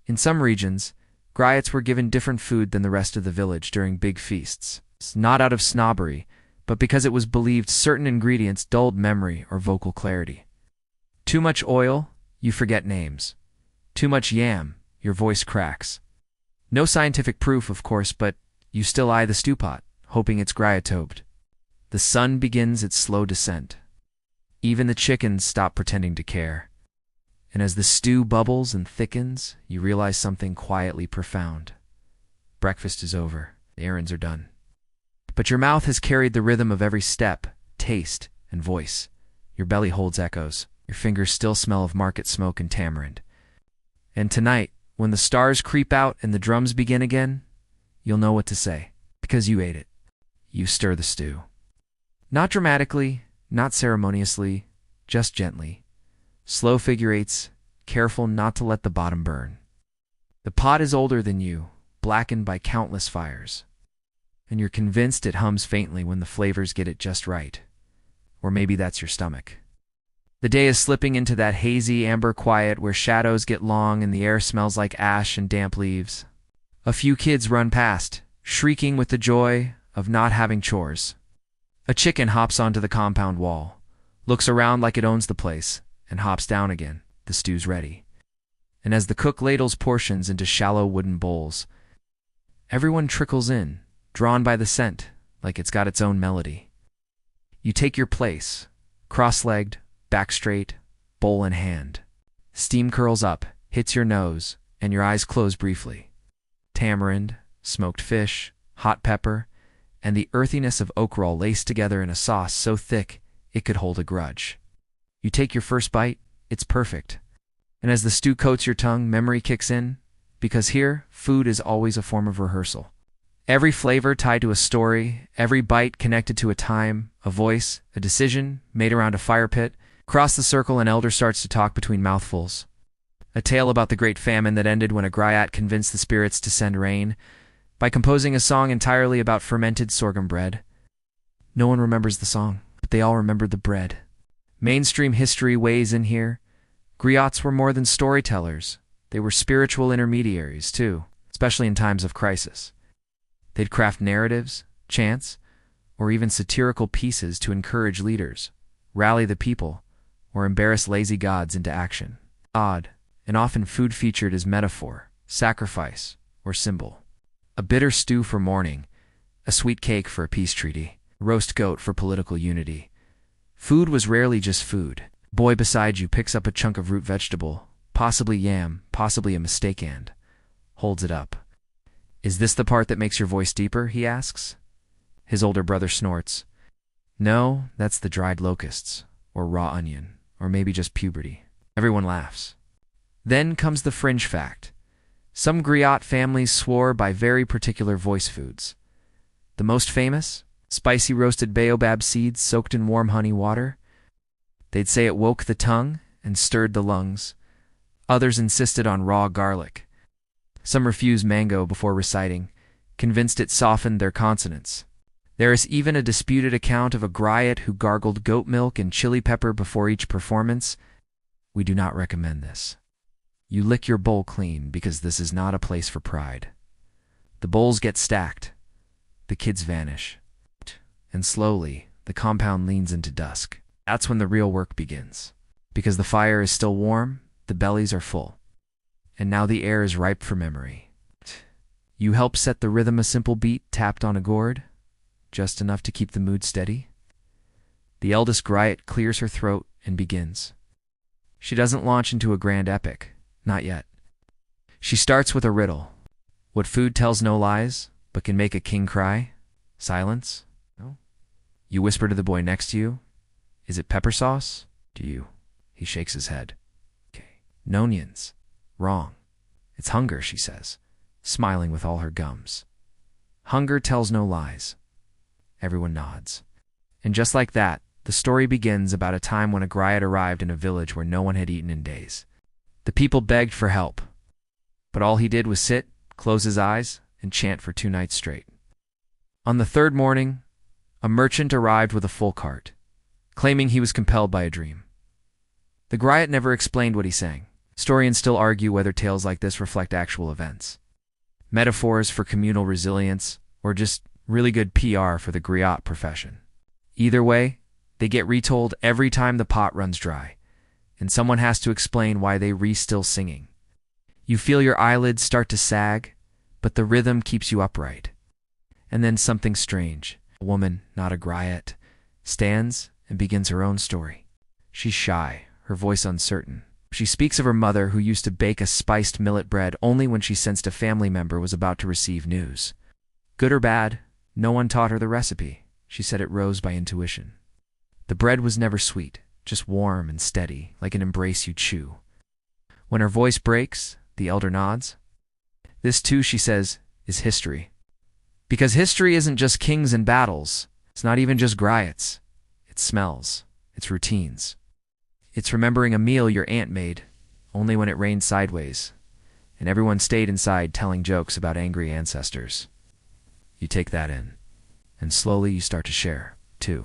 In some regions, Griots were given different food than the rest of the village during big feasts. It's not out of snobbery, but because it was believed certain ingredients dulled memory or vocal clarity. Too much oil, you forget names. Too much yam, your voice cracks. No scientific proof, of course, but you still eye the stew pot, hoping it's griotobed. The sun begins its slow descent. Even the chickens stop pretending to care. And as the stew bubbles and thickens, you realize something quietly profound. Breakfast is over. The errands are done. But your mouth has carried the rhythm of every step, taste, and voice. Your belly holds echoes. Your fingers still smell of market smoke and tamarind. And tonight, when the stars creep out and the drums begin again, you'll know what to say, because you ate it. You stir the stew. Not dramatically, not ceremoniously, just gently. Slow figure eights, careful not to let the bottom burn. The pot is older than you, blackened by countless fires. And you're convinced it hums faintly when the flavors get it just right. Or maybe that's your stomach. The day is slipping into that hazy amber quiet where shadows get long and the air smells like ash and damp leaves. A few kids run past, shrieking with the joy of not having chores. A chicken hops onto the compound wall, looks around like it owns the place, and hops down again. The stew's ready. And as the cook ladles portions into shallow wooden bowls, everyone trickles in, drawn by the scent, like it's got its own melody. You take your place, cross-legged, back straight, bowl in hand. Steam curls up, hits your nose, and your eyes close briefly. Tamarind, smoked fish, hot pepper, and the earthiness of okra all laced together in a sauce so thick it could hold a grudge. You take your first bite, it's perfect. And as the stew coats your tongue, memory kicks in, because here, food is always a form of rehearsal. Every flavor tied to a story, every bite connected to a time, a voice, a decision made around a fire pit. Cross the circle, an elder starts to talk between mouthfuls. A tale about the great famine that ended when a Griot convinced the spirits to send rain by composing a song entirely about fermented sorghum bread. No one remembers the song, but they all remember the bread. Mainstream history weighs in here. Griots were more than storytellers. They were spiritual intermediaries, too, especially in times of crisis. They'd craft narratives, chants, or even satirical pieces to encourage leaders, rally the people, or embarrass lazy gods into action. Odd, and often food featured as metaphor, sacrifice, or symbol. A bitter stew for mourning, a sweet cake for a peace treaty, a roast goat for political unity. Food was rarely just food. Boy beside you picks up a chunk of root vegetable, possibly yam, possibly a mistake, and holds it up. Is this the part that makes your voice deeper, he asks. His older brother snorts. No, that's the dried locusts, or raw onion, or maybe just puberty. Everyone laughs. Then comes the fringe fact. Some Griot families swore by very particular voice foods. The most famous? Spicy roasted baobab seeds soaked in warm honey water. They'd say it woke the tongue and stirred the lungs. Others insisted on raw garlic. Some refused mango before reciting, convinced it softened their consonants. There is even a disputed account of a Griot who gargled goat milk and chili pepper before each performance. We do not recommend this. You lick your bowl clean because this is not a place for pride. The bowls get stacked. The kids vanish. And slowly, the compound leans into dusk. That's when the real work begins. Because the fire is still warm, the bellies are full. and now the air is ripe for memory. You help set the rhythm, a simple beat tapped on a gourd, just enough to keep the mood steady. The eldest Griot clears her throat and begins. She doesn't launch into a grand epic, not yet. She starts with a riddle. What food tells no lies, but can make a king cry? Silence? No. You whisper to the boy next to you. Is it pepper sauce? Do you? He shakes his head. Okay. Nonions. Wrong. It's hunger, she says, smiling with all her gums. Hunger tells no lies. Everyone nods. And just like that, the story begins about a time when a Griot arrived in a village where no one had eaten in days. The people begged for help, but all he did was sit, close his eyes, and chant for 2 nights straight. On the 3rd morning, a merchant arrived with a full cart, claiming he was compelled by a dream. The Griot never explained what he sang. Historians still argue whether tales like this reflect actual events, metaphors for communal resilience, or just really good PR for the Griot profession. Either way, they get retold every time the pot runs dry, and someone has to explain why they still singing. You feel your eyelids start to sag, but the rhythm keeps you upright. And then something strange. A woman, not a Griot, stands and begins her own story. She's shy, her voice uncertain. She speaks of her mother who used to bake a spiced millet bread only when she sensed a family member was about to receive news. Good or bad, no one taught her the recipe. She said it rose by intuition. The bread was never sweet, just warm and steady, like an embrace you chew. When her voice breaks, the elder nods. This too, she says, is history. Because history isn't just kings and battles. It's not even just Griots. It's smells. It's routines. It's remembering a meal your aunt made, only when it rained sideways, and everyone stayed inside telling jokes about angry ancestors. You take that in, and slowly you start to share, too.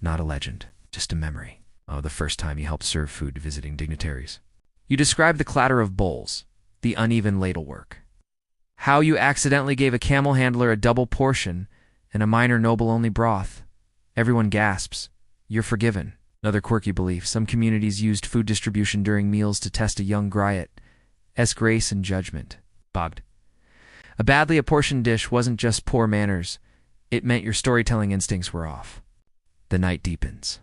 Not a legend, just a memory of the first time you helped serve food to visiting dignitaries. You describe the clatter of bowls, the uneven ladle work. How you accidentally gave a camel handler a double portion and a minor noble only broth. Everyone gasps. You're forgiven. Another quirky belief, some communities used food distribution during meals to test a young Griot's grace and judgment. Bogged. A badly apportioned dish wasn't just poor manners. It meant your storytelling instincts were off. The night deepens.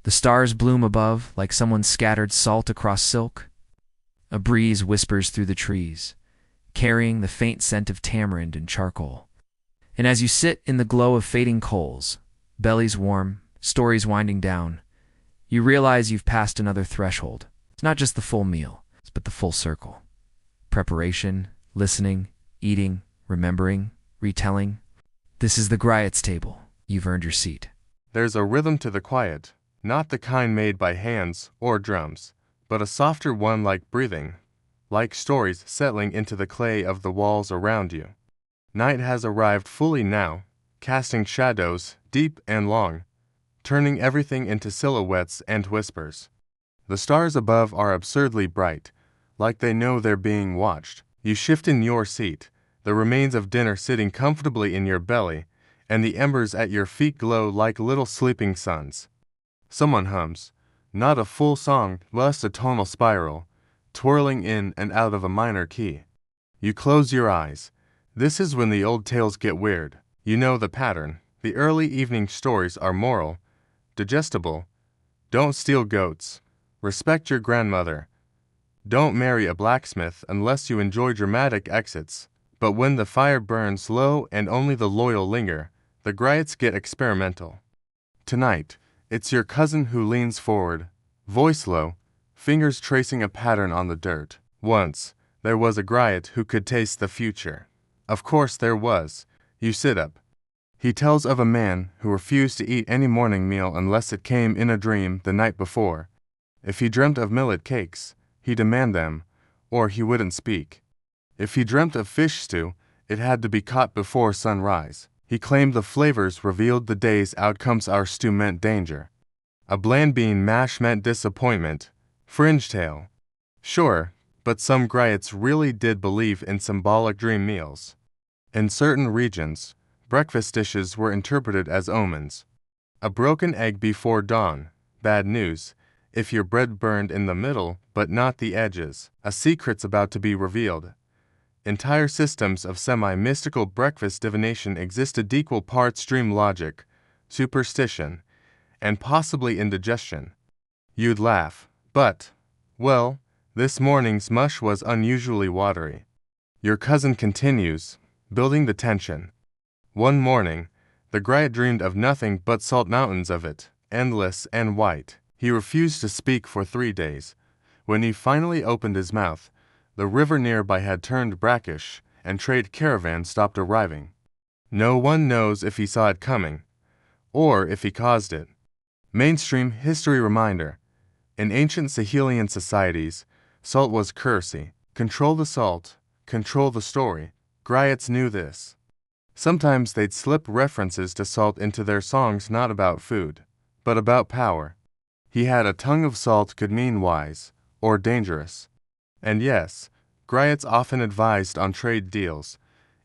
The stars bloom above like someone scattered salt across silk. A breeze whispers through the trees, carrying the faint scent of tamarind and charcoal. And as you sit in the glow of fading coals, bellies warm, stories winding down, you realize you've passed another threshold. It's not just the full meal, but the full circle. Preparation, listening, eating, remembering, retelling. This is the Griot's table. You've earned your seat. There's a rhythm to the quiet, not the kind made by hands or drums, but a softer one like breathing, like stories settling into the clay of the walls around you. Night has arrived fully now, casting shadows deep and long, turning everything into silhouettes and whispers. The stars above are absurdly bright, like they know they're being watched. You shift in your seat, the remains of dinner sitting comfortably in your belly, and the embers at your feet glow like little sleeping suns. Someone hums, not a full song, less a tonal spiral, twirling in and out of a minor key. You close your eyes. This is when the old tales get weird. You know the pattern. The early evening stories are moral, digestible. Don't steal goats. Respect your grandmother. Don't marry a blacksmith unless you enjoy dramatic exits. But when the fire burns low and only the loyal linger, the Griots get experimental. Tonight, it's your cousin who leans forward, voice low, fingers tracing a pattern on the dirt. Once, there was a Griot who could taste the future. Of course there was. You sit up. He tells of a man who refused to eat any morning meal unless it came in a dream the night before. If he dreamt of millet cakes, he'd demand them, or he wouldn't speak. If he dreamt of fish stew, it had to be caught before sunrise. He claimed the flavors revealed the day's outcomes. Our stew meant danger. A bland bean mash meant disappointment. Fringe tale. Sure, but some Griots really did believe in symbolic dream meals. In certain regions, breakfast dishes were interpreted as omens. A broken egg before dawn, bad news. if your bread burned in the middle but not the edges. A secret's about to be revealed. Entire systems of semi-mystical breakfast divination existed, equal parts dream logic, superstition, and possibly indigestion. You'd laugh, but, well, this morning's mush was unusually watery. Your cousin continues, building the tension. One morning, the Griot dreamed of nothing but salt mountains of it, endless and white. He refused to speak for 3 days. When he finally opened his mouth, the river nearby had turned brackish, and trade caravans stopped arriving. No one knows if he saw it coming, or if he caused it. Mainstream history reminder. In ancient Sahelian societies, salt was currency. Control the salt, control the story. Griots knew this. Sometimes they'd slip references to salt into their songs, not about food, but about power. He had a tongue of salt could mean wise, or dangerous. And yes, Griots often advised on trade deals,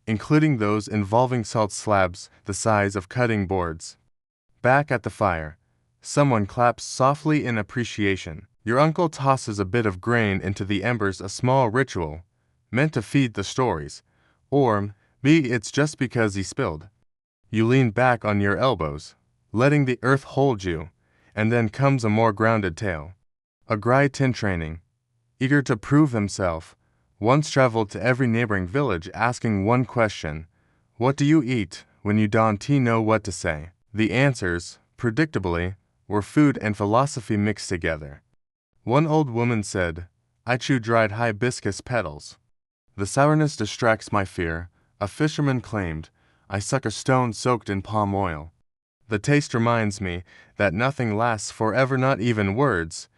including those involving salt slabs the size of cutting boards. Back at the fire, someone claps softly in appreciation. Your uncle tosses a bit of grain into the embers, a small ritual, meant to feed the stories, or maybe it's just because he spilled. You lean back on your elbows, letting the earth hold you, and then comes a more grounded tale. A Griot in training, eager to prove himself, once traveled to every neighboring village asking one question: what do you eat? When you don't know what to say, the answers, predictably, were food and philosophy mixed together. One old woman said, I chew dried hibiscus petals. The sourness distracts my fear. A fisherman claimed, I suck a stone soaked in palm oil. The taste reminds me that nothing lasts forever, not even words.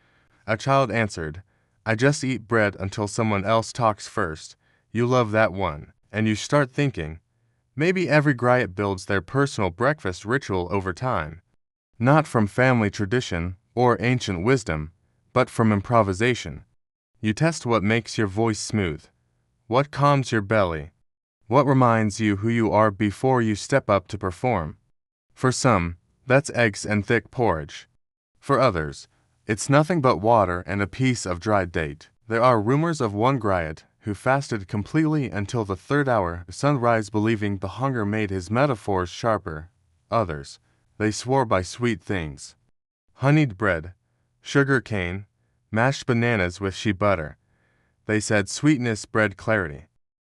A child answered, I just eat bread until someone else talks first. You love that one, and you start thinking, maybe every Griot builds their personal breakfast ritual over time. Not from family tradition or ancient wisdom, but from improvisation. You test what makes your voice smooth, what calms your belly, what reminds you who you are before you step up to perform. For some, that's eggs and thick porridge. For others, it's nothing but water and a piece of dried date. There are rumors of one Griot who fasted completely until the 3rd hour sunrise, believing the hunger made his metaphors sharper. Others, they swore by sweet things. Honeyed bread, sugar cane, mashed bananas with shea butter. They said sweetness bred clarity.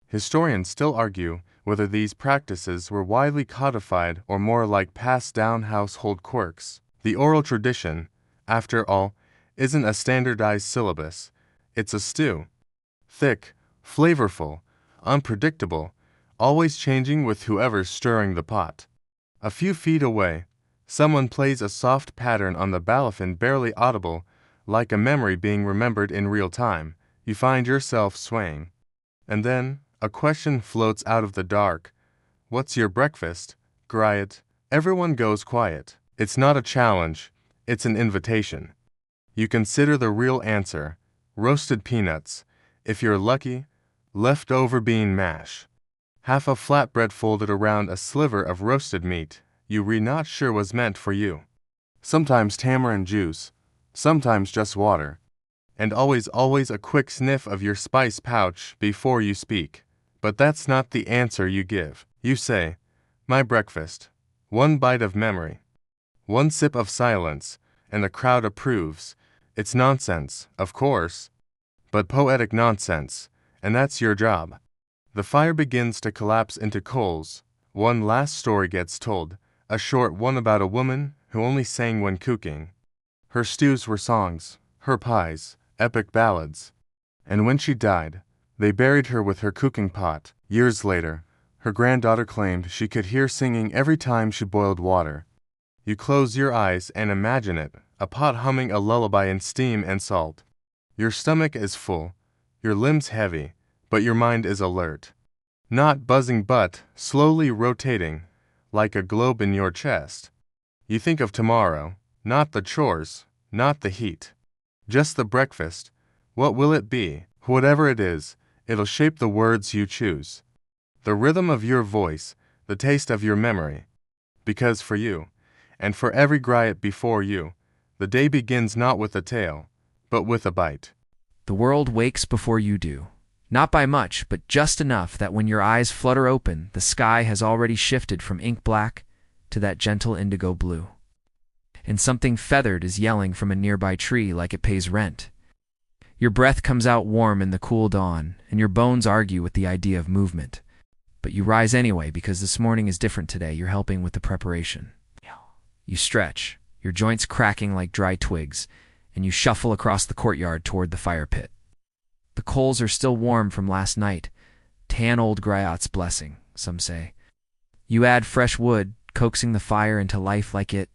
Historians still argue whether these practices were widely codified or more like passed-down household quirks. The oral tradition, after all, isn't a standardized syllabus. It's a stew. Thick, flavorful, unpredictable, always changing with whoever's stirring the pot. A few feet away, someone plays a soft pattern on the balafon, barely audible, like a memory being remembered in real time. You find yourself swaying. And then, a question floats out of the dark. What's your breakfast, Griot? Everyone goes quiet. It's not a challenge, it's an invitation. You consider the real answer: roasted peanuts, if you're lucky, leftover bean mash. Half a flatbread folded around a sliver of roasted meat, you're not sure was meant for you. Sometimes tamarind juice, sometimes just water. And always a quick sniff of your spice pouch before you speak. But that's not the answer you give. You say, my breakfast. One bite of memory. One sip of silence, and the crowd approves. It's nonsense, of course, but poetic nonsense, and that's your job. The fire begins to collapse into coals. One last story gets told, a short one about a woman who only sang when cooking. Her stews were songs, her pies, epic ballads. And when she died, they buried her with her cooking pot. Years later, her granddaughter claimed she could hear singing every time she boiled water. You close your eyes and imagine it, a pot humming a lullaby in steam and salt. Your stomach is full, your limbs heavy, but your mind is alert. Not buzzing but slowly rotating, like a globe in your chest. You think of tomorrow, not the chores, not the heat. Just the breakfast. What will it be? Whatever it is, it'll shape the words you choose. The rhythm of your voice, the taste of your memory. Because for you, and for every Griot before you, The day begins not with a tale, but with a bite. The world wakes before you do. Not by much, but just enough that when your eyes flutter open, the sky has already shifted from ink black to that gentle indigo blue. And something feathered is yelling from a nearby tree like it pays rent. Your breath comes out warm in the cool dawn, and your bones argue with the idea of movement. But you rise anyway because this morning is different today. You're helping with the preparation. You stretch, your joints cracking like dry twigs, and you shuffle across the courtyard toward the fire pit. The coals are still warm from last night, tan old Griot's blessing, some say. You add fresh wood, coaxing the fire into life like it,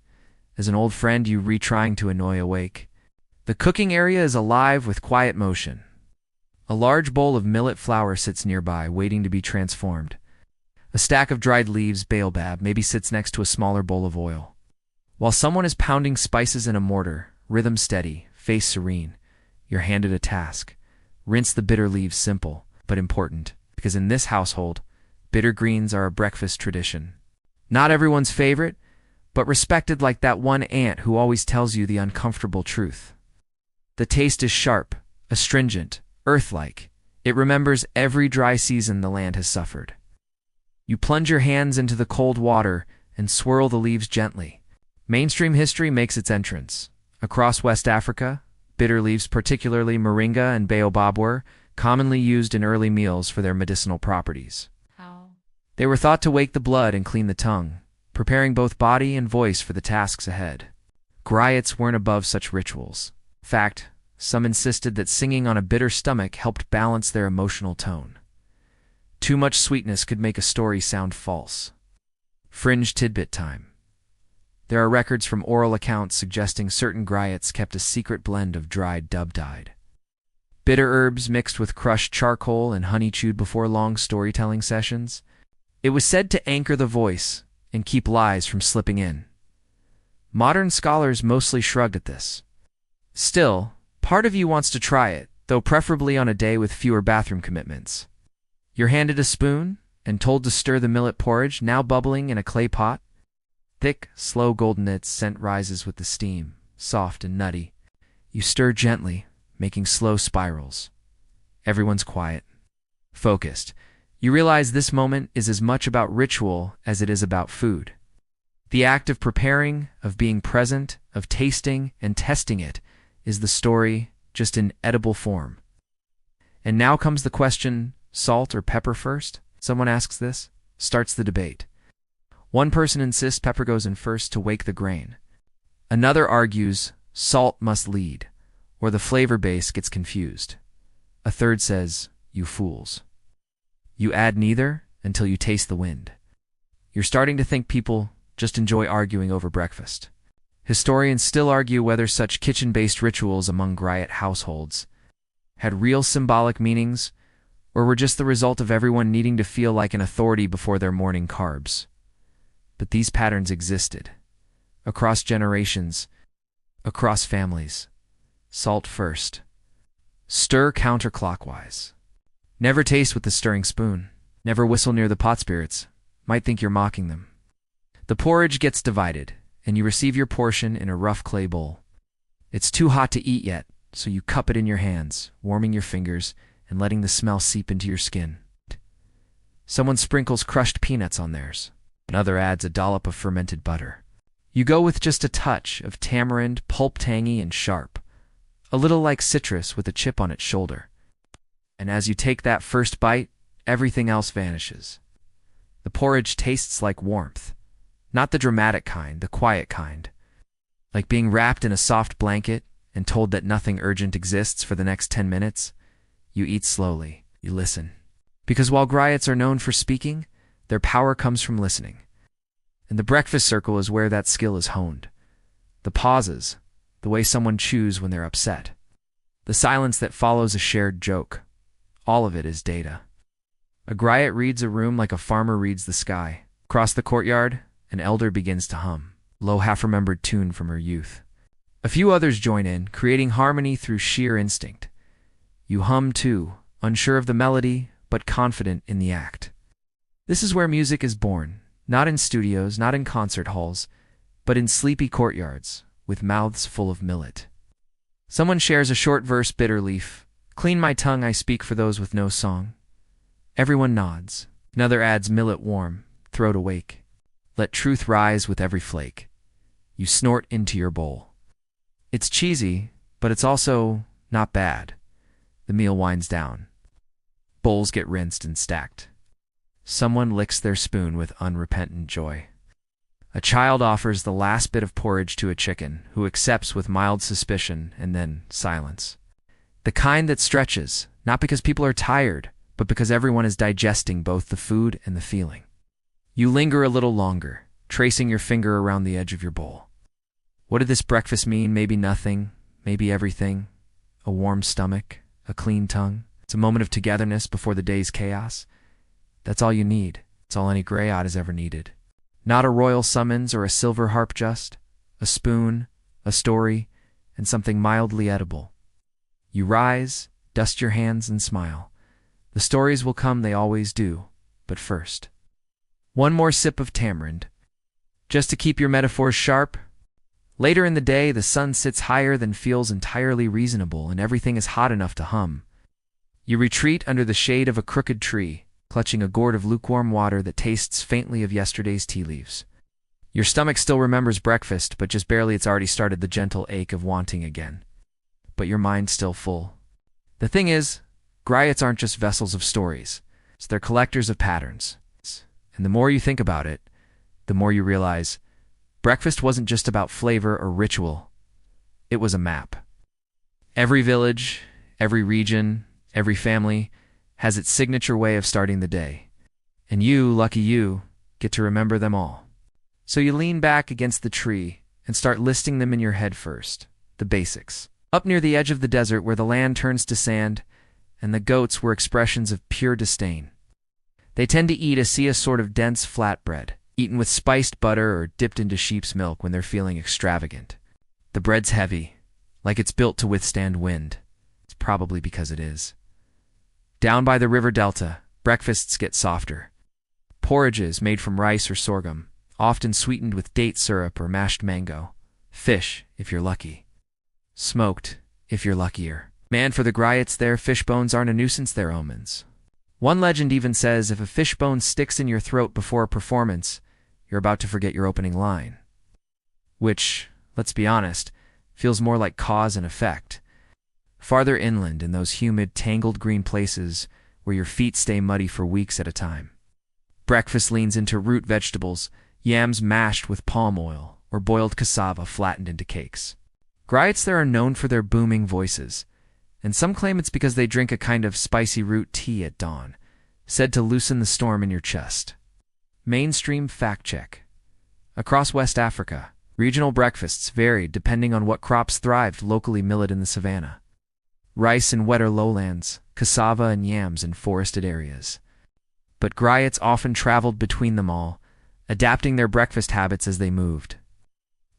as an old friend you retrying to annoy awake. The cooking area is alive with quiet motion. A large bowl of millet flour sits nearby, waiting to be transformed. A stack of dried leaves, baobab, maybe sits next to a smaller bowl of oil. While someone is pounding spices in a mortar, rhythm steady, face serene, you're handed a task. Rinse the bitter leaves, simple, but important, because in this household, bitter greens are a breakfast tradition. Not everyone's favorite, but respected like that one aunt who always tells you the uncomfortable truth. The taste is sharp, astringent, earth-like. It remembers every dry season the land has suffered. You plunge your hands into the cold water and swirl the leaves gently. Mainstream history makes its entrance. Across West Africa, bitter leaves, particularly moringa and baobab, were commonly used in early meals for their medicinal properties. How? They were thought to wake the blood and clean the tongue, preparing both body and voice for the tasks ahead. Griots weren't above such rituals. In fact, some insisted that singing on a bitter stomach helped balance their emotional tone. Too much sweetness could make a story sound false. Fringe tidbit time. There are records from oral accounts suggesting certain griots kept a secret blend of dried dub-dyed bitter herbs mixed with crushed charcoal and honey chewed before long storytelling sessions. It was said to anchor the voice and keep lies from slipping in. Modern scholars mostly shrugged at this. Still, part of you wants to try it, though preferably on a day with fewer bathroom commitments. You're handed a spoon and told to stir the millet porridge, now bubbling in a clay pot. Thick, slow golden its scent rises with the steam, soft and nutty. You stir gently, making slow spirals. Everyone's quiet, focused. You realize this moment is as much about ritual as it is about food. The act of preparing, of being present, of tasting and testing it is the story, just in edible form. And now comes the question, salt or pepper first? Someone asks this, starts the debate. One person insists pepper goes in first to wake the grain. Another argues salt must lead, or the flavor base gets confused. A third says, you fools. You add neither until you taste the wind. You're starting to think people just enjoy arguing over breakfast. Historians still argue whether such kitchen-based rituals among Griot households had real symbolic meanings, or were just the result of everyone needing to feel like an authority before their morning carbs. But these patterns existed. Across generations, across families. Salt first. Stir counterclockwise. Never taste with the stirring spoon. Never whistle near the pot spirits. Might think you're mocking them. The porridge gets divided, and you receive your portion in a rough clay bowl. It's too hot to eat yet, so you cup it in your hands, warming your fingers and letting the smell seep into your skin. Someone sprinkles crushed peanuts on theirs. Another adds a dollop of fermented butter. You go with just a touch of tamarind, pulp tangy and sharp, a little like citrus with a chip on its shoulder. And as you take that first bite, everything else vanishes. The porridge tastes like warmth. Not the dramatic kind, the quiet kind. Like being wrapped in a soft blanket and told that nothing urgent exists for the next 10 minutes. You eat slowly. You listen. Because while griots are known for speaking, their power comes from listening. And the breakfast circle is where that skill is honed. The pauses, the way someone chews when they're upset. The silence that follows a shared joke. All of it is data. A griot reads a room like a farmer reads the sky. Across the courtyard, an elder begins to hum, low half-remembered tune from her youth. A few others join in, creating harmony through sheer instinct. You hum too, unsure of the melody, but confident in the act. This is where music is born, not in studios, not in concert halls, but in sleepy courtyards, with mouths full of millet. Someone shares a short verse, bitter leaf. Clean my tongue, I speak for those with no song. Everyone nods. Another adds millet warm, throat awake. Let truth rise with every flake. You snort into your bowl. It's cheesy, but it's also not bad. The meal winds down. Bowls get rinsed and stacked. Someone licks their spoon with unrepentant joy. A child offers the last bit of porridge to a chicken, who accepts with mild suspicion and then silence. The kind that stretches, not because people are tired, but because everyone is digesting both the food and the feeling. You linger a little longer, tracing your finger around the edge of your bowl. What did this breakfast mean? Maybe nothing, maybe everything. A warm stomach, a clean tongue. It's a moment of togetherness before the day's chaos. That's all you need. It's all any Griot has ever needed. Not a royal summons or a silver harp, just a spoon, a story, and something mildly edible. You rise, dust your hands, and smile. The stories will come, they always do, but first. One more sip of tamarind, just to keep your metaphors sharp. Later in the day, the sun sits higher than feels entirely reasonable, and everything is hot enough to hum. You retreat under the shade of a crooked tree, clutching a gourd of lukewarm water that tastes faintly of yesterday's tea leaves. Your stomach still remembers breakfast, but just barely. It's already started the gentle ache of wanting again. But your mind's still full. The thing is, griots aren't just vessels of stories. They're collectors of patterns. And the more you think about it, the more you realize breakfast wasn't just about flavor or ritual. It was a map. Every village, every region, every family has its signature way of starting the day. And you, lucky you, get to remember them all. So you lean back against the tree and start listing them in your head first, the basics. Up near the edge of the desert where the land turns to sand, and the goats were expressions of pure disdain. They tend to eat a sort of dense flatbread, eaten with spiced butter or dipped into sheep's milk when they're feeling extravagant. The bread's heavy, like it's built to withstand wind. It's probably because it is. Down by the river delta, breakfasts get softer. Porridges made from rice or sorghum, often sweetened with date syrup or mashed mango. Fish, if you're lucky. Smoked, if you're luckier. Man, for the griots there, fish bones aren't a nuisance, they're omens. One legend even says if a fish bone sticks in your throat before a performance, you're about to forget your opening line. Which, let's be honest, feels more like cause and effect. Farther inland, in those humid, tangled green places where your feet stay muddy for weeks at a time. Breakfast leans into root vegetables, yams mashed with palm oil, or boiled cassava flattened into cakes. Griots there are known for their booming voices, and some claim it's because they drink a kind of spicy root tea at dawn, said to loosen the storm in your chest. Mainstream fact check. Across West Africa, regional breakfasts varied depending on what crops thrived locally. Millet in the savannah, rice in wetter lowlands, cassava and yams in forested areas. But griots often traveled between them all, adapting their breakfast habits as they moved.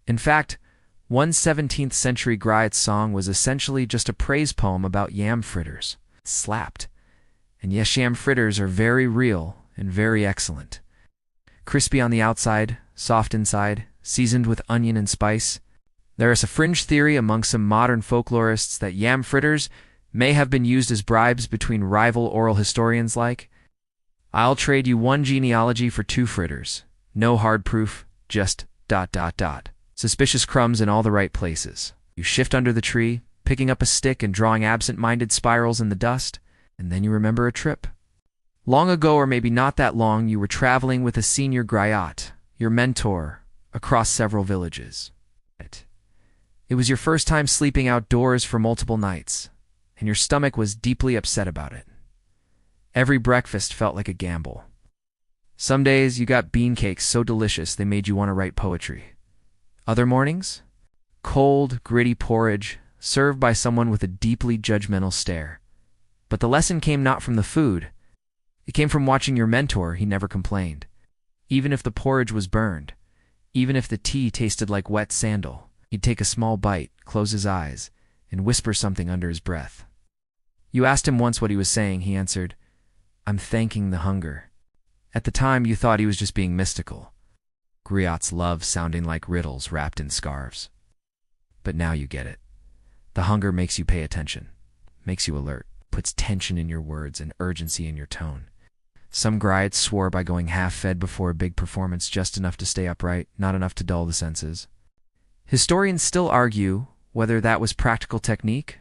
In fact, one 17th century Griot song was essentially just a praise poem about yam fritters. It slapped. And yes, yam fritters are very real and very excellent. Crispy on the outside, soft inside, seasoned with onion and spice. There is a fringe theory among some modern folklorists that yam fritters may have been used as bribes between rival oral historians like, I'll trade you one genealogy for two fritters. No hard proof, just ... Suspicious crumbs in all the right places. You shift under the tree, picking up a stick and drawing absent-minded spirals in the dust, and then you remember a trip. Long ago, or maybe not that long, you were traveling with a senior Griot, your mentor, across several villages. It was your first time sleeping outdoors for multiple nights, and your stomach was deeply upset about it. Every breakfast felt like a gamble. Some days you got bean cakes so delicious they made you want to write poetry. Other mornings? Cold, gritty porridge, served by someone with a deeply judgmental stare. But the lesson came not from the food. It came from watching your mentor. He never complained. Even if the porridge was burned, even if the tea tasted like wet sandal, he'd take a small bite, close his eyes, and whisper something under his breath. You asked him once what he was saying. He answered, I'm thanking the hunger. At the time, you thought he was just being mystical. Griots love sounding like riddles wrapped in scarves. But now you get it. The hunger makes you pay attention, makes you alert, puts tension in your words and urgency in your tone. Some griots swore by going half-fed before a big performance, just enough to stay upright, not enough to dull the senses. Historians still argue whether that was practical technique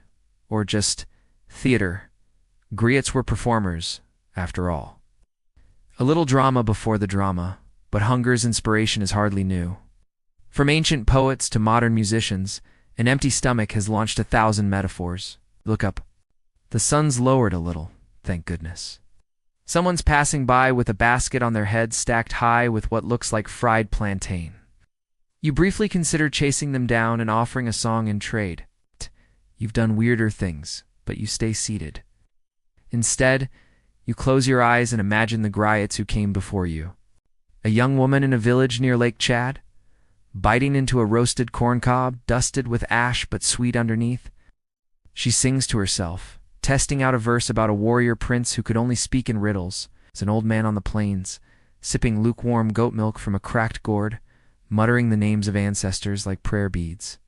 or just theater. Griots were performers, after all. A little drama before the drama, but hunger's inspiration is hardly new. From ancient poets to modern musicians, an empty stomach has launched 1,000 metaphors. Look up. The sun's lowered a little, thank goodness. Someone's passing by with a basket on their head stacked high with what looks like fried plantain. You briefly consider chasing them down and offering a song in trade. You've done weirder things, but you stay seated. Instead, you close your eyes and imagine the griots who came before you. A young woman in a village near Lake Chad, biting into a roasted corn cob, dusted with ash but sweet underneath. She sings to herself, testing out a verse about a warrior prince who could only speak in riddles. As an old man on the plains, sipping lukewarm goat milk from a cracked gourd, muttering the names of ancestors like prayer beads.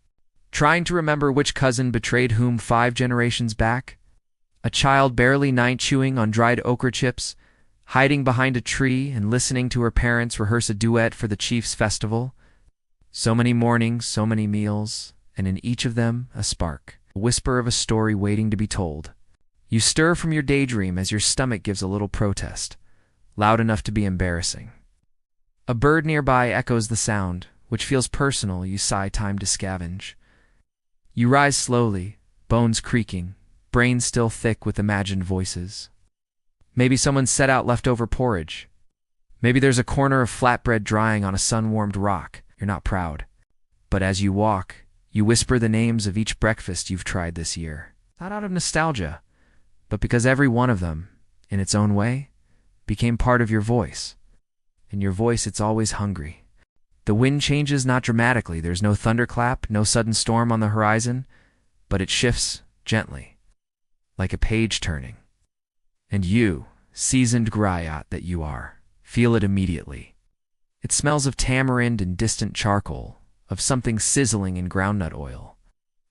Trying to remember which cousin betrayed whom 5 generations back. A child barely 9 chewing on dried okra chips, hiding behind a tree and listening to her parents rehearse a duet for the chief's festival. So many mornings, so many meals, and in each of them a spark, a whisper of a story waiting to be told. You stir from your daydream as your stomach gives a little protest, loud enough to be embarrassing. A bird nearby echoes the sound, which feels personal. You sigh, time to scavenge. You rise slowly, bones creaking, brain still thick with imagined voices. Maybe someone set out leftover porridge. Maybe there's a corner of flatbread drying on a sun-warmed rock. You're not proud. But as you walk, you whisper the names of each breakfast you've tried this year. Not out of nostalgia, but because every one of them, in its own way, became part of your voice. In your voice, it's always hungry. The wind changes not dramatically. There's no thunderclap, no sudden storm on the horizon, but it shifts gently, like a page turning. And you, seasoned griot that you are, feel it immediately. It smells of tamarind and distant charcoal, of something sizzling in groundnut oil.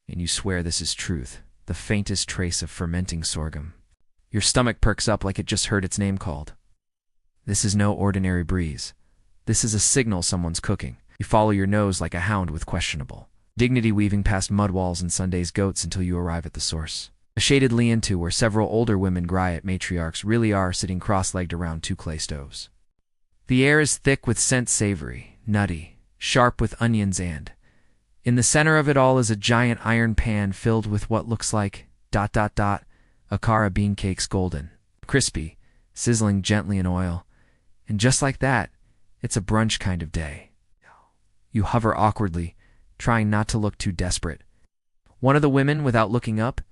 And you swear this is truth, the faintest trace of fermenting sorghum. Your stomach perks up like it just heard its name called. This is no ordinary breeze. This is a signal someone's cooking. You follow your nose like a hound with questionable dignity, weaving past mud walls and Sunday's goats until you arrive at the source. A shaded lean-to where several older women griot matriarchs really are sitting cross-legged around 2 clay stoves. The air is thick with scent, savory, nutty, sharp with onions, and in the center of it all is a giant iron pan filled with what looks like ... akara bean cakes, golden, crispy, sizzling gently in oil. And just like that, it's a brunch kind of day. You hover awkwardly, trying not to look too desperate. One of the women, without looking up,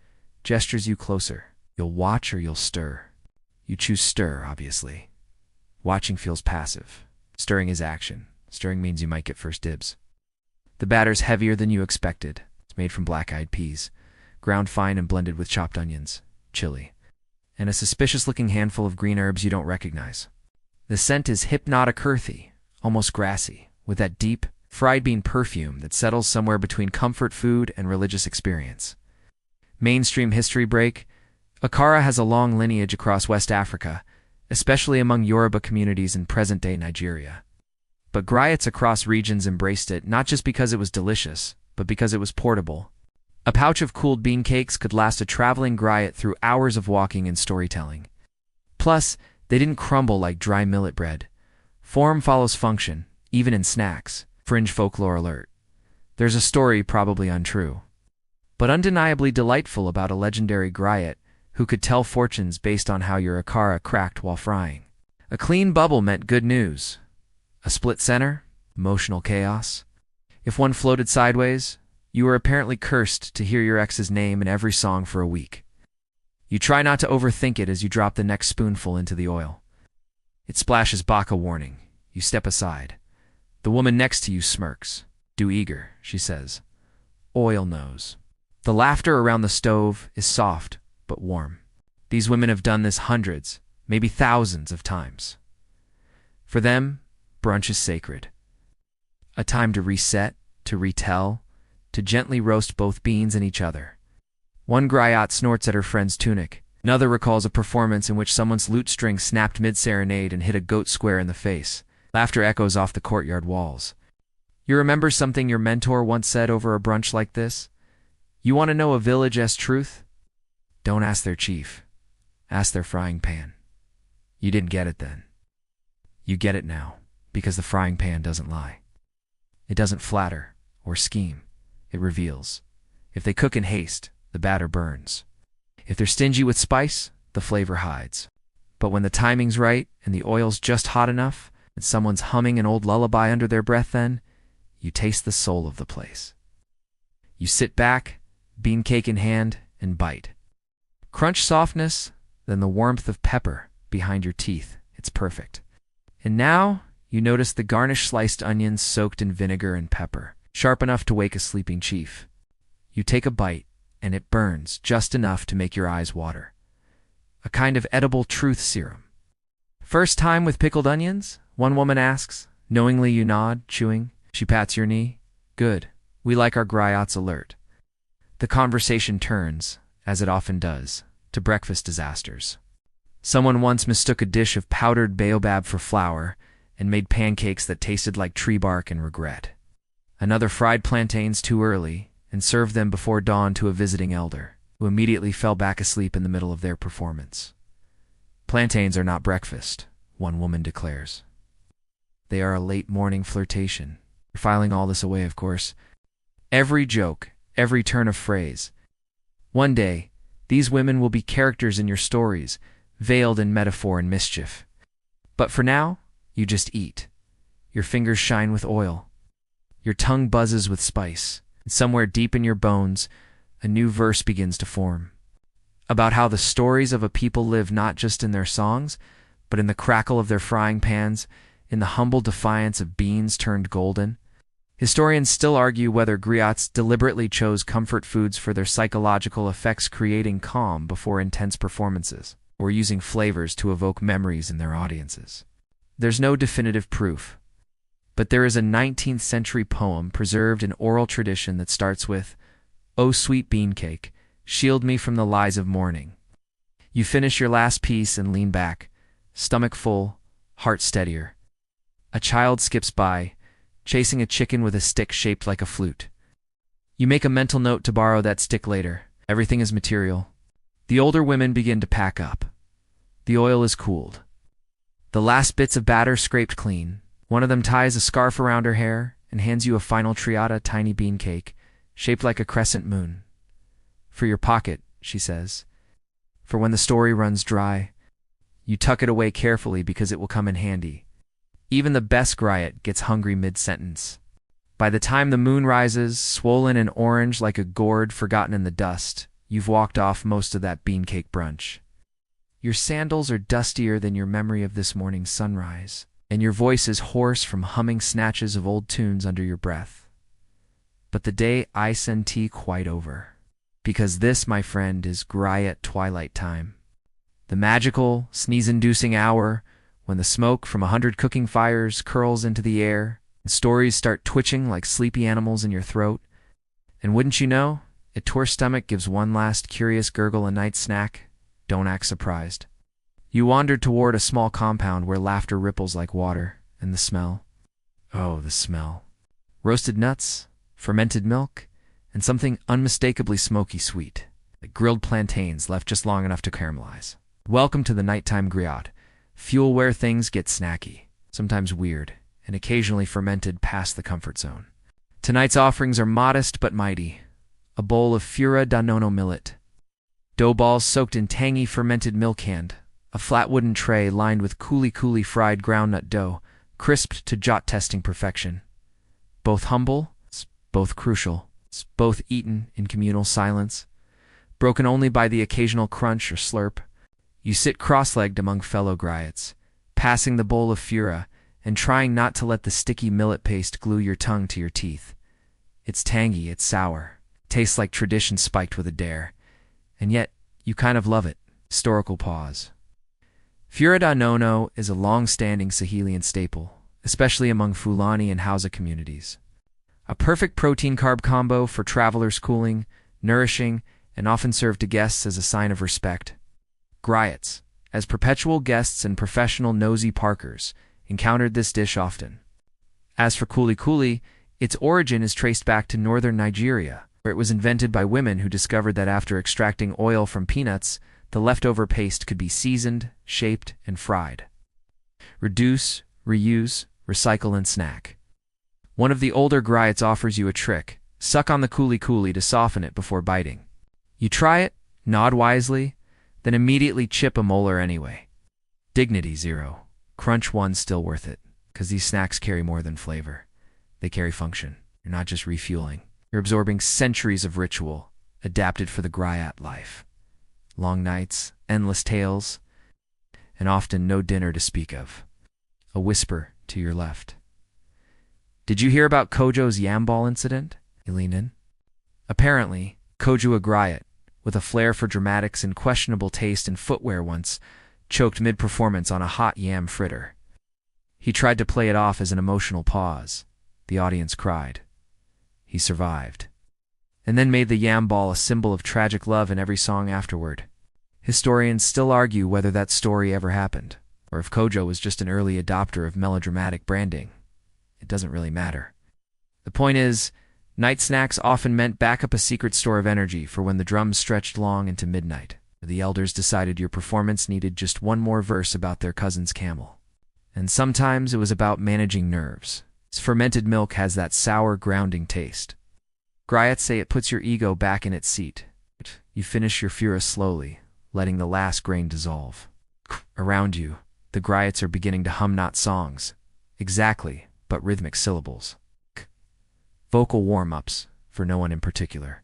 gestures you closer. You'll watch or you'll stir. You choose stir, obviously. Watching feels passive. Stirring is action. Stirring means you might get first dibs. The batter's heavier than you expected. It's made from black-eyed peas, ground fine and blended with chopped onions, chili, and a suspicious-looking handful of green herbs you don't recognize. The scent is hypnotic, earthy, almost grassy, with that deep, fried bean perfume that settles somewhere between comfort food and religious experience. Mainstream history break. Akara has a long lineage across West Africa, especially among Yoruba communities in present-day Nigeria. But griots across regions embraced it not just because it was delicious, but because it was portable. A pouch of cooled bean cakes could last a traveling griot through hours of walking and storytelling. Plus, they didn't crumble like dry millet bread. Form follows function, even in snacks. Fringe folklore alert. There's a story, probably untrue, but undeniably delightful, about a legendary griot who could tell fortunes based on how your akara cracked while frying. A clean bubble meant good news. A split center, emotional chaos. If one floated sideways, you were apparently cursed to hear your ex's name in every song for a week. You try not to overthink it as you drop the next spoonful into the oil. It splashes baka warning. You step aside. The woman next to you smirks. "Do eager," she says. Oil knows. The laughter around the stove is soft but warm. These women have done this hundreds, maybe thousands of times. For them, brunch is sacred. A time to reset, to retell, to gently roast both beans and each other. One Griot snorts at her friend's tunic. Another recalls a performance in which someone's lute string snapped mid-serenade and hit a goat square in the face. Laughter echoes off the courtyard walls. You remember something your mentor once said over a brunch like this? You want to know a village's truth? Don't ask their chief. Ask their frying pan. You didn't get it then. You get it now, because the frying pan doesn't lie. It doesn't flatter or scheme. It reveals. If they cook in haste, the batter burns. If they're stingy with spice, the flavor hides. But when the timing's right and the oil's just hot enough and someone's humming an old lullaby under their breath, then you taste the soul of the place. You sit back, bean cake in hand, and bite. Crunch softness, then the warmth of pepper behind your teeth. It's perfect. And now you notice the garnished sliced onions soaked in vinegar and pepper, sharp enough to wake a sleeping chief. You take a bite, and it burns just enough to make your eyes water. A kind of edible truth serum. First time with pickled onions? One woman asks. Knowingly you nod, chewing. She pats your knee. Good. We like our griots alert. The conversation turns, as it often does, to breakfast disasters. Someone once mistook a dish of powdered baobab for flour and made pancakes that tasted like tree bark and regret. Another fried plantains too early and served them before dawn to a visiting elder, who immediately fell back asleep in the middle of their performance. Plantains are not breakfast, one woman declares. They are a late morning flirtation. You're filing all this away, of course. Every joke, every turn of phrase. One day, these women will be characters in your stories, veiled in metaphor and mischief. But for now, you just eat. Your fingers shine with oil. Your tongue buzzes with spice. And somewhere deep in your bones, a new verse begins to form. About how the stories of a people live not just in their songs, but in the crackle of their frying pans, in the humble defiance of beans turned golden. Historians still argue whether griots deliberately chose comfort foods for their psychological effects, creating calm before intense performances, or using flavors to evoke memories in their audiences. There's no definitive proof, but there is a 19th century poem preserved in oral tradition that starts with, "O sweet bean cake, shield me from the lies of morning." You finish your last piece and lean back, stomach full, heart steadier. A child skips by, chasing a chicken with a stick shaped like a flute. You make a mental note to borrow that stick later. Everything is material. The older women begin to pack up. The oil is cooled. The last bits of batter scraped clean. One of them ties a scarf around her hair and hands you a final triata tiny bean cake, shaped like a crescent moon. For your pocket, she says. For when the story runs dry, you tuck it away carefully because it will come in handy. Even the best griot gets hungry mid-sentence. By the time the moon rises, swollen and orange like a gourd forgotten in the dust, you've walked off most of that bean cake brunch. Your sandals are dustier than your memory of this morning's sunrise, and your voice is hoarse from humming snatches of old tunes under your breath. But the day isn't quite over, because this, my friend, is Griot twilight time. The magical, sneeze-inducing hour when the smoke from 100 cooking fires curls into the air and stories start twitching like sleepy animals in your throat. And wouldn't you know, a tour stomach gives one last curious gurgle a night snack. Don't act surprised. You wander toward a small compound where laughter ripples like water, and the smell. Oh, the smell. Roasted nuts, fermented milk, and something unmistakably smoky sweet, like grilled plantains left just long enough to caramelize. Welcome to the nighttime griot, fuel where things get snacky, sometimes weird, and occasionally fermented past the comfort zone. Tonight's offerings are modest but mighty. A bowl of fura da nono millet, dough balls soaked in tangy fermented milk hand, a flat wooden tray lined with coulis fried groundnut dough, crisped to jot testing perfection. Both humble, both crucial, both eaten in communal silence, broken only by the occasional crunch or slurp. You sit cross-legged among fellow griots, passing the bowl of fura and trying not to let the sticky millet paste glue your tongue to your teeth. It's tangy, it's sour, tastes like tradition spiked with a dare, and yet you kind of love it. Historical pause. Fura da nono is a long-standing Sahelian staple, especially among Fulani and Hausa communities. A perfect protein-carb combo for travelers, cooling, nourishing, and often served to guests as a sign of respect. Griots, as perpetual guests and professional nosy parkers, encountered this dish often. As for kuli, its origin is traced back to northern Nigeria, where it was invented by women who discovered that after extracting oil from peanuts, the leftover paste could be seasoned, shaped, and fried. Reduce, reuse, recycle, and snack. One of the older griots offers you a trick. Suck on the kuli to soften it before biting. You try it, nod wisely, then immediately chip a molar anyway. Dignity 0. Crunch 1 still worth it, because these snacks carry more than flavor. They carry function. You're not just refueling. You're absorbing centuries of ritual, adapted for the griot life. Long nights, endless tales, and often no dinner to speak of. A whisper to your left. Did you hear about Kojo's yam ball incident? You lean in. Apparently, Kojo, a griot, with a flair for dramatics and questionable taste in footwear, once choked mid-performance on a hot yam fritter. He tried to play it off as an emotional pause. The audience cried. He survived. And then made the yam ball a symbol of tragic love in every song afterward. Historians still argue whether that story ever happened, or if Kojo was just an early adopter of melodramatic branding. It doesn't really matter. The point is, night snacks often meant back up a secret store of energy for when the drums stretched long into midnight. The elders decided your performance needed just one more verse about their cousin's camel. And sometimes it was about managing nerves. Fermented milk has that sour, grounding taste. Griots say it puts your ego back in its seat. You finish your fura slowly, letting the last grain dissolve. Around you, the griots are beginning to hum not songs, exactly, but rhythmic syllables. Vocal warm-ups, for no one in particular.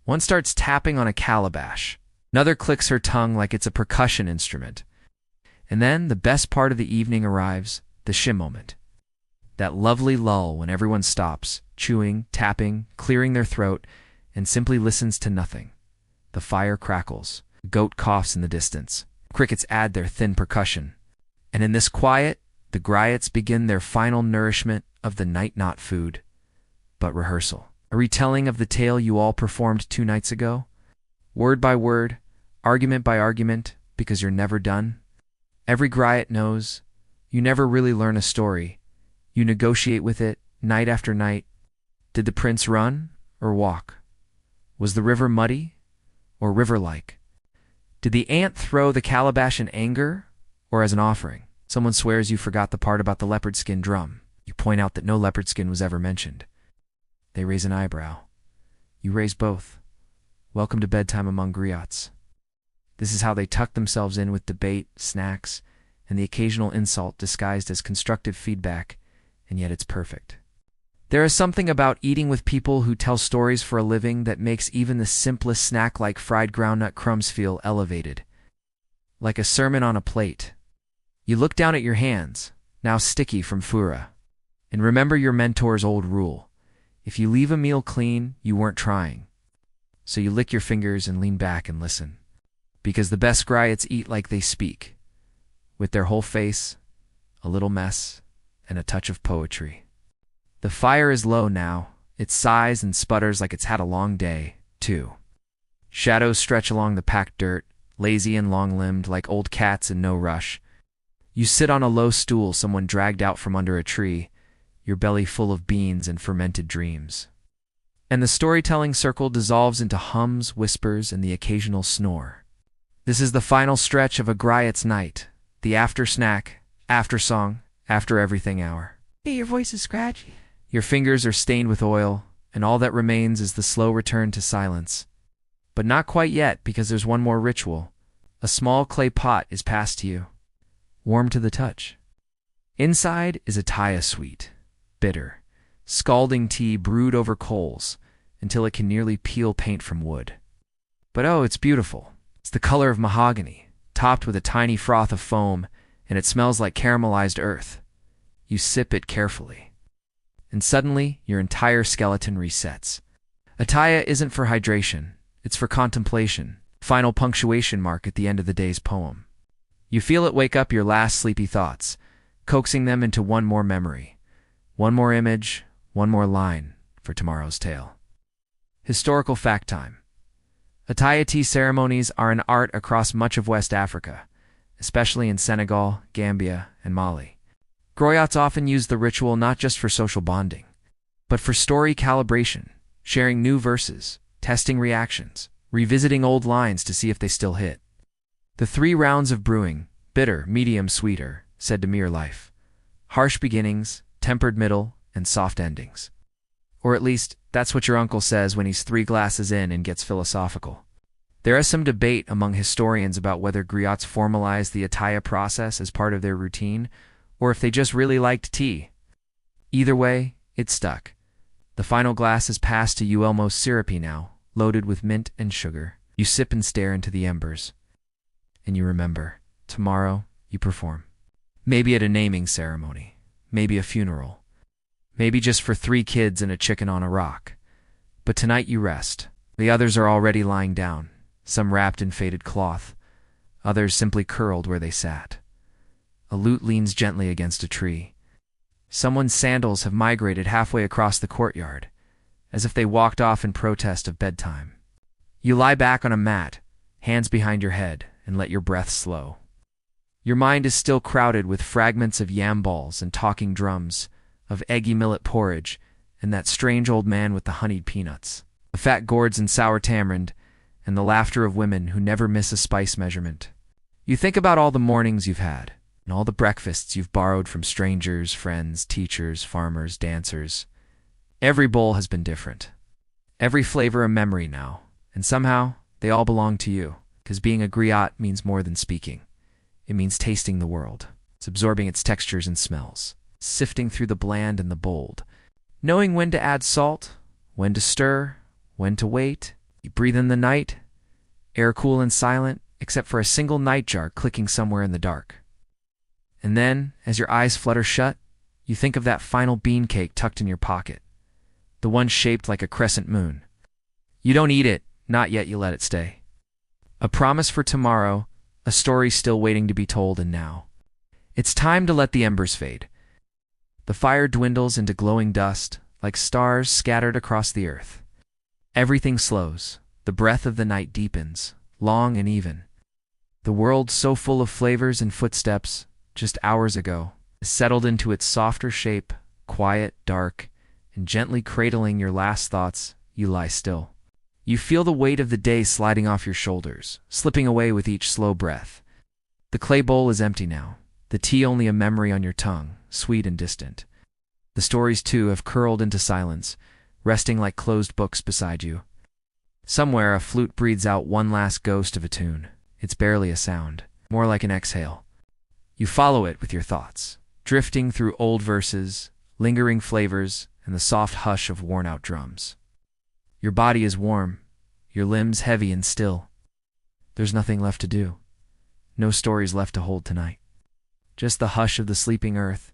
One starts tapping on a calabash. Another clicks her tongue like it's a percussion instrument. And then the best part of the evening arrives, the shim moment. That lovely lull when everyone stops, chewing, tapping, clearing their throat, and simply listens to nothing. The fire crackles. A goat coughs in the distance. Crickets add their thin percussion. And in this quiet, the griots begin their final nourishment of the night, not food, but rehearsal. A retelling of the tale you all performed 2 nights ago. Word by word, argument by argument, because you're never done. Every griot knows you never really learn a story. You negotiate with it, night after night. Did the prince run or walk? Was the river muddy or river-like? Did the ant throw the calabash in anger or as an offering? Someone swears you forgot the part about the leopard skin drum. You point out that no leopard skin was ever mentioned. They raise an eyebrow. You raise both. Welcome to bedtime among griots. This is how they tuck themselves in with debate, snacks, and the occasional insult disguised as constructive feedback, and yet it's perfect. There is something about eating with people who tell stories for a living that makes even the simplest snack like fried groundnut crumbs feel elevated. Like a sermon on a plate. You look down at your hands, now sticky from fura, and remember your mentor's old rule. If you leave a meal clean, you weren't trying. So you lick your fingers and lean back and listen. Because the best griots eat like they speak, with their whole face, a little mess, and a touch of poetry. The fire is low now. It sighs and sputters like it's had a long day, too. Shadows stretch along the packed dirt, lazy and long-limbed like old cats in no rush. You sit on a low stool someone dragged out from under a tree, your belly full of beans and fermented dreams. And the storytelling circle dissolves into hums, whispers, and the occasional snore. This is the final stretch of a griot's night, the after snack, after song, after everything hour. Hey, your voice is scratchy. Your fingers are stained with oil, and all that remains is the slow return to silence. But not quite yet, because there's one more ritual. A small clay pot is passed to you, warm to the touch. Inside is a taya sweet, bitter, scalding tea brewed over coals until it can nearly peel paint from wood. But oh, it's beautiful. It's the color of mahogany, topped with a tiny froth of foam, and it smells like caramelized earth. You sip it carefully. And suddenly, your entire skeleton resets. Ataya isn't for hydration. It's for contemplation, final punctuation mark at the end of the day's poem. You feel it wake up your last sleepy thoughts, coaxing them into one more memory, one more image, one more line, for tomorrow's tale. Historical fact time. Attaya tea ceremonies are an art across much of West Africa, especially in Senegal, Gambia, and Mali. Griots often use the ritual not just for social bonding, but for story calibration, sharing new verses, testing reactions, revisiting old lines to see if they still hit. The 3 rounds of brewing, bitter, medium, sweeter, said to mere life. Harsh beginnings, tempered middle, and soft endings. Or at least, that's what your uncle says when he's 3 glasses in and gets philosophical. There is some debate among historians about whether griots formalized the attaya process as part of their routine, or if they just really liked tea. Either way, it stuck. The final glass is passed to you, almost syrupy now, loaded with mint and sugar. You sip and stare into the embers. And you remember, tomorrow you perform. Maybe at a naming ceremony, maybe a funeral, maybe just for 3 kids and a chicken on a rock. But tonight you rest. The others are already lying down, some wrapped in faded cloth, others simply curled where they sat. A lute leans gently against a tree. Someone's sandals have migrated halfway across the courtyard, as if they walked off in protest of bedtime. You lie back on a mat, hands behind your head, and let your breath slow. Your mind is still crowded with fragments of yam balls and talking drums, of eggy millet porridge, and that strange old man with the honeyed peanuts, the fat gourds and sour tamarind, and the laughter of women who never miss a spice measurement. You think about all the mornings you've had, and all the breakfasts you've borrowed from strangers, friends, teachers, farmers, dancers. Every bowl has been different. Every flavor a memory now, and somehow they all belong to you, because being a griot means more than speaking. It means tasting the world. It's absorbing its textures and smells, sifting through the bland and the bold, knowing when to add salt, when to stir, when to wait. You breathe in the night, air cool and silent, except for a single nightjar clicking somewhere in the dark. And then, as your eyes flutter shut, you think of that final bean cake tucked in your pocket, the one shaped like a crescent moon. You don't eat it, not yet. You let it stay. A promise for tomorrow, a story still waiting to be told, and now. It's time to let the embers fade. The fire dwindles into glowing dust, like stars scattered across the earth. Everything slows. The breath of the night deepens, long and even. The world, so full of flavors and footsteps, just hours ago, is settled into its softer shape, quiet, dark, and gently cradling your last thoughts. You lie still. You feel the weight of the day sliding off your shoulders, slipping away with each slow breath. The clay bowl is empty now, the tea only a memory on your tongue, sweet and distant. The stories, too, have curled into silence, resting like closed books beside you. Somewhere a flute breathes out one last ghost of a tune. It's barely a sound, more like an exhale. You follow it with your thoughts, drifting through old verses, lingering flavors, and the soft hush of worn-out drums. Your body is warm, your limbs heavy and still. There's nothing left to do. No stories left to hold tonight. Just the hush of the sleeping earth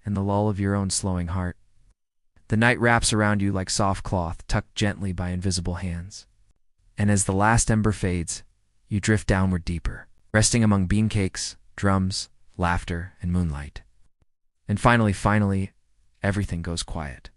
and the lull of your own slowing heart. The night wraps around you like soft cloth tucked gently by invisible hands. And as the last ember fades, you drift downward deeper, resting among bean cakes, drums, laughter, and moonlight. And finally, everything goes quiet.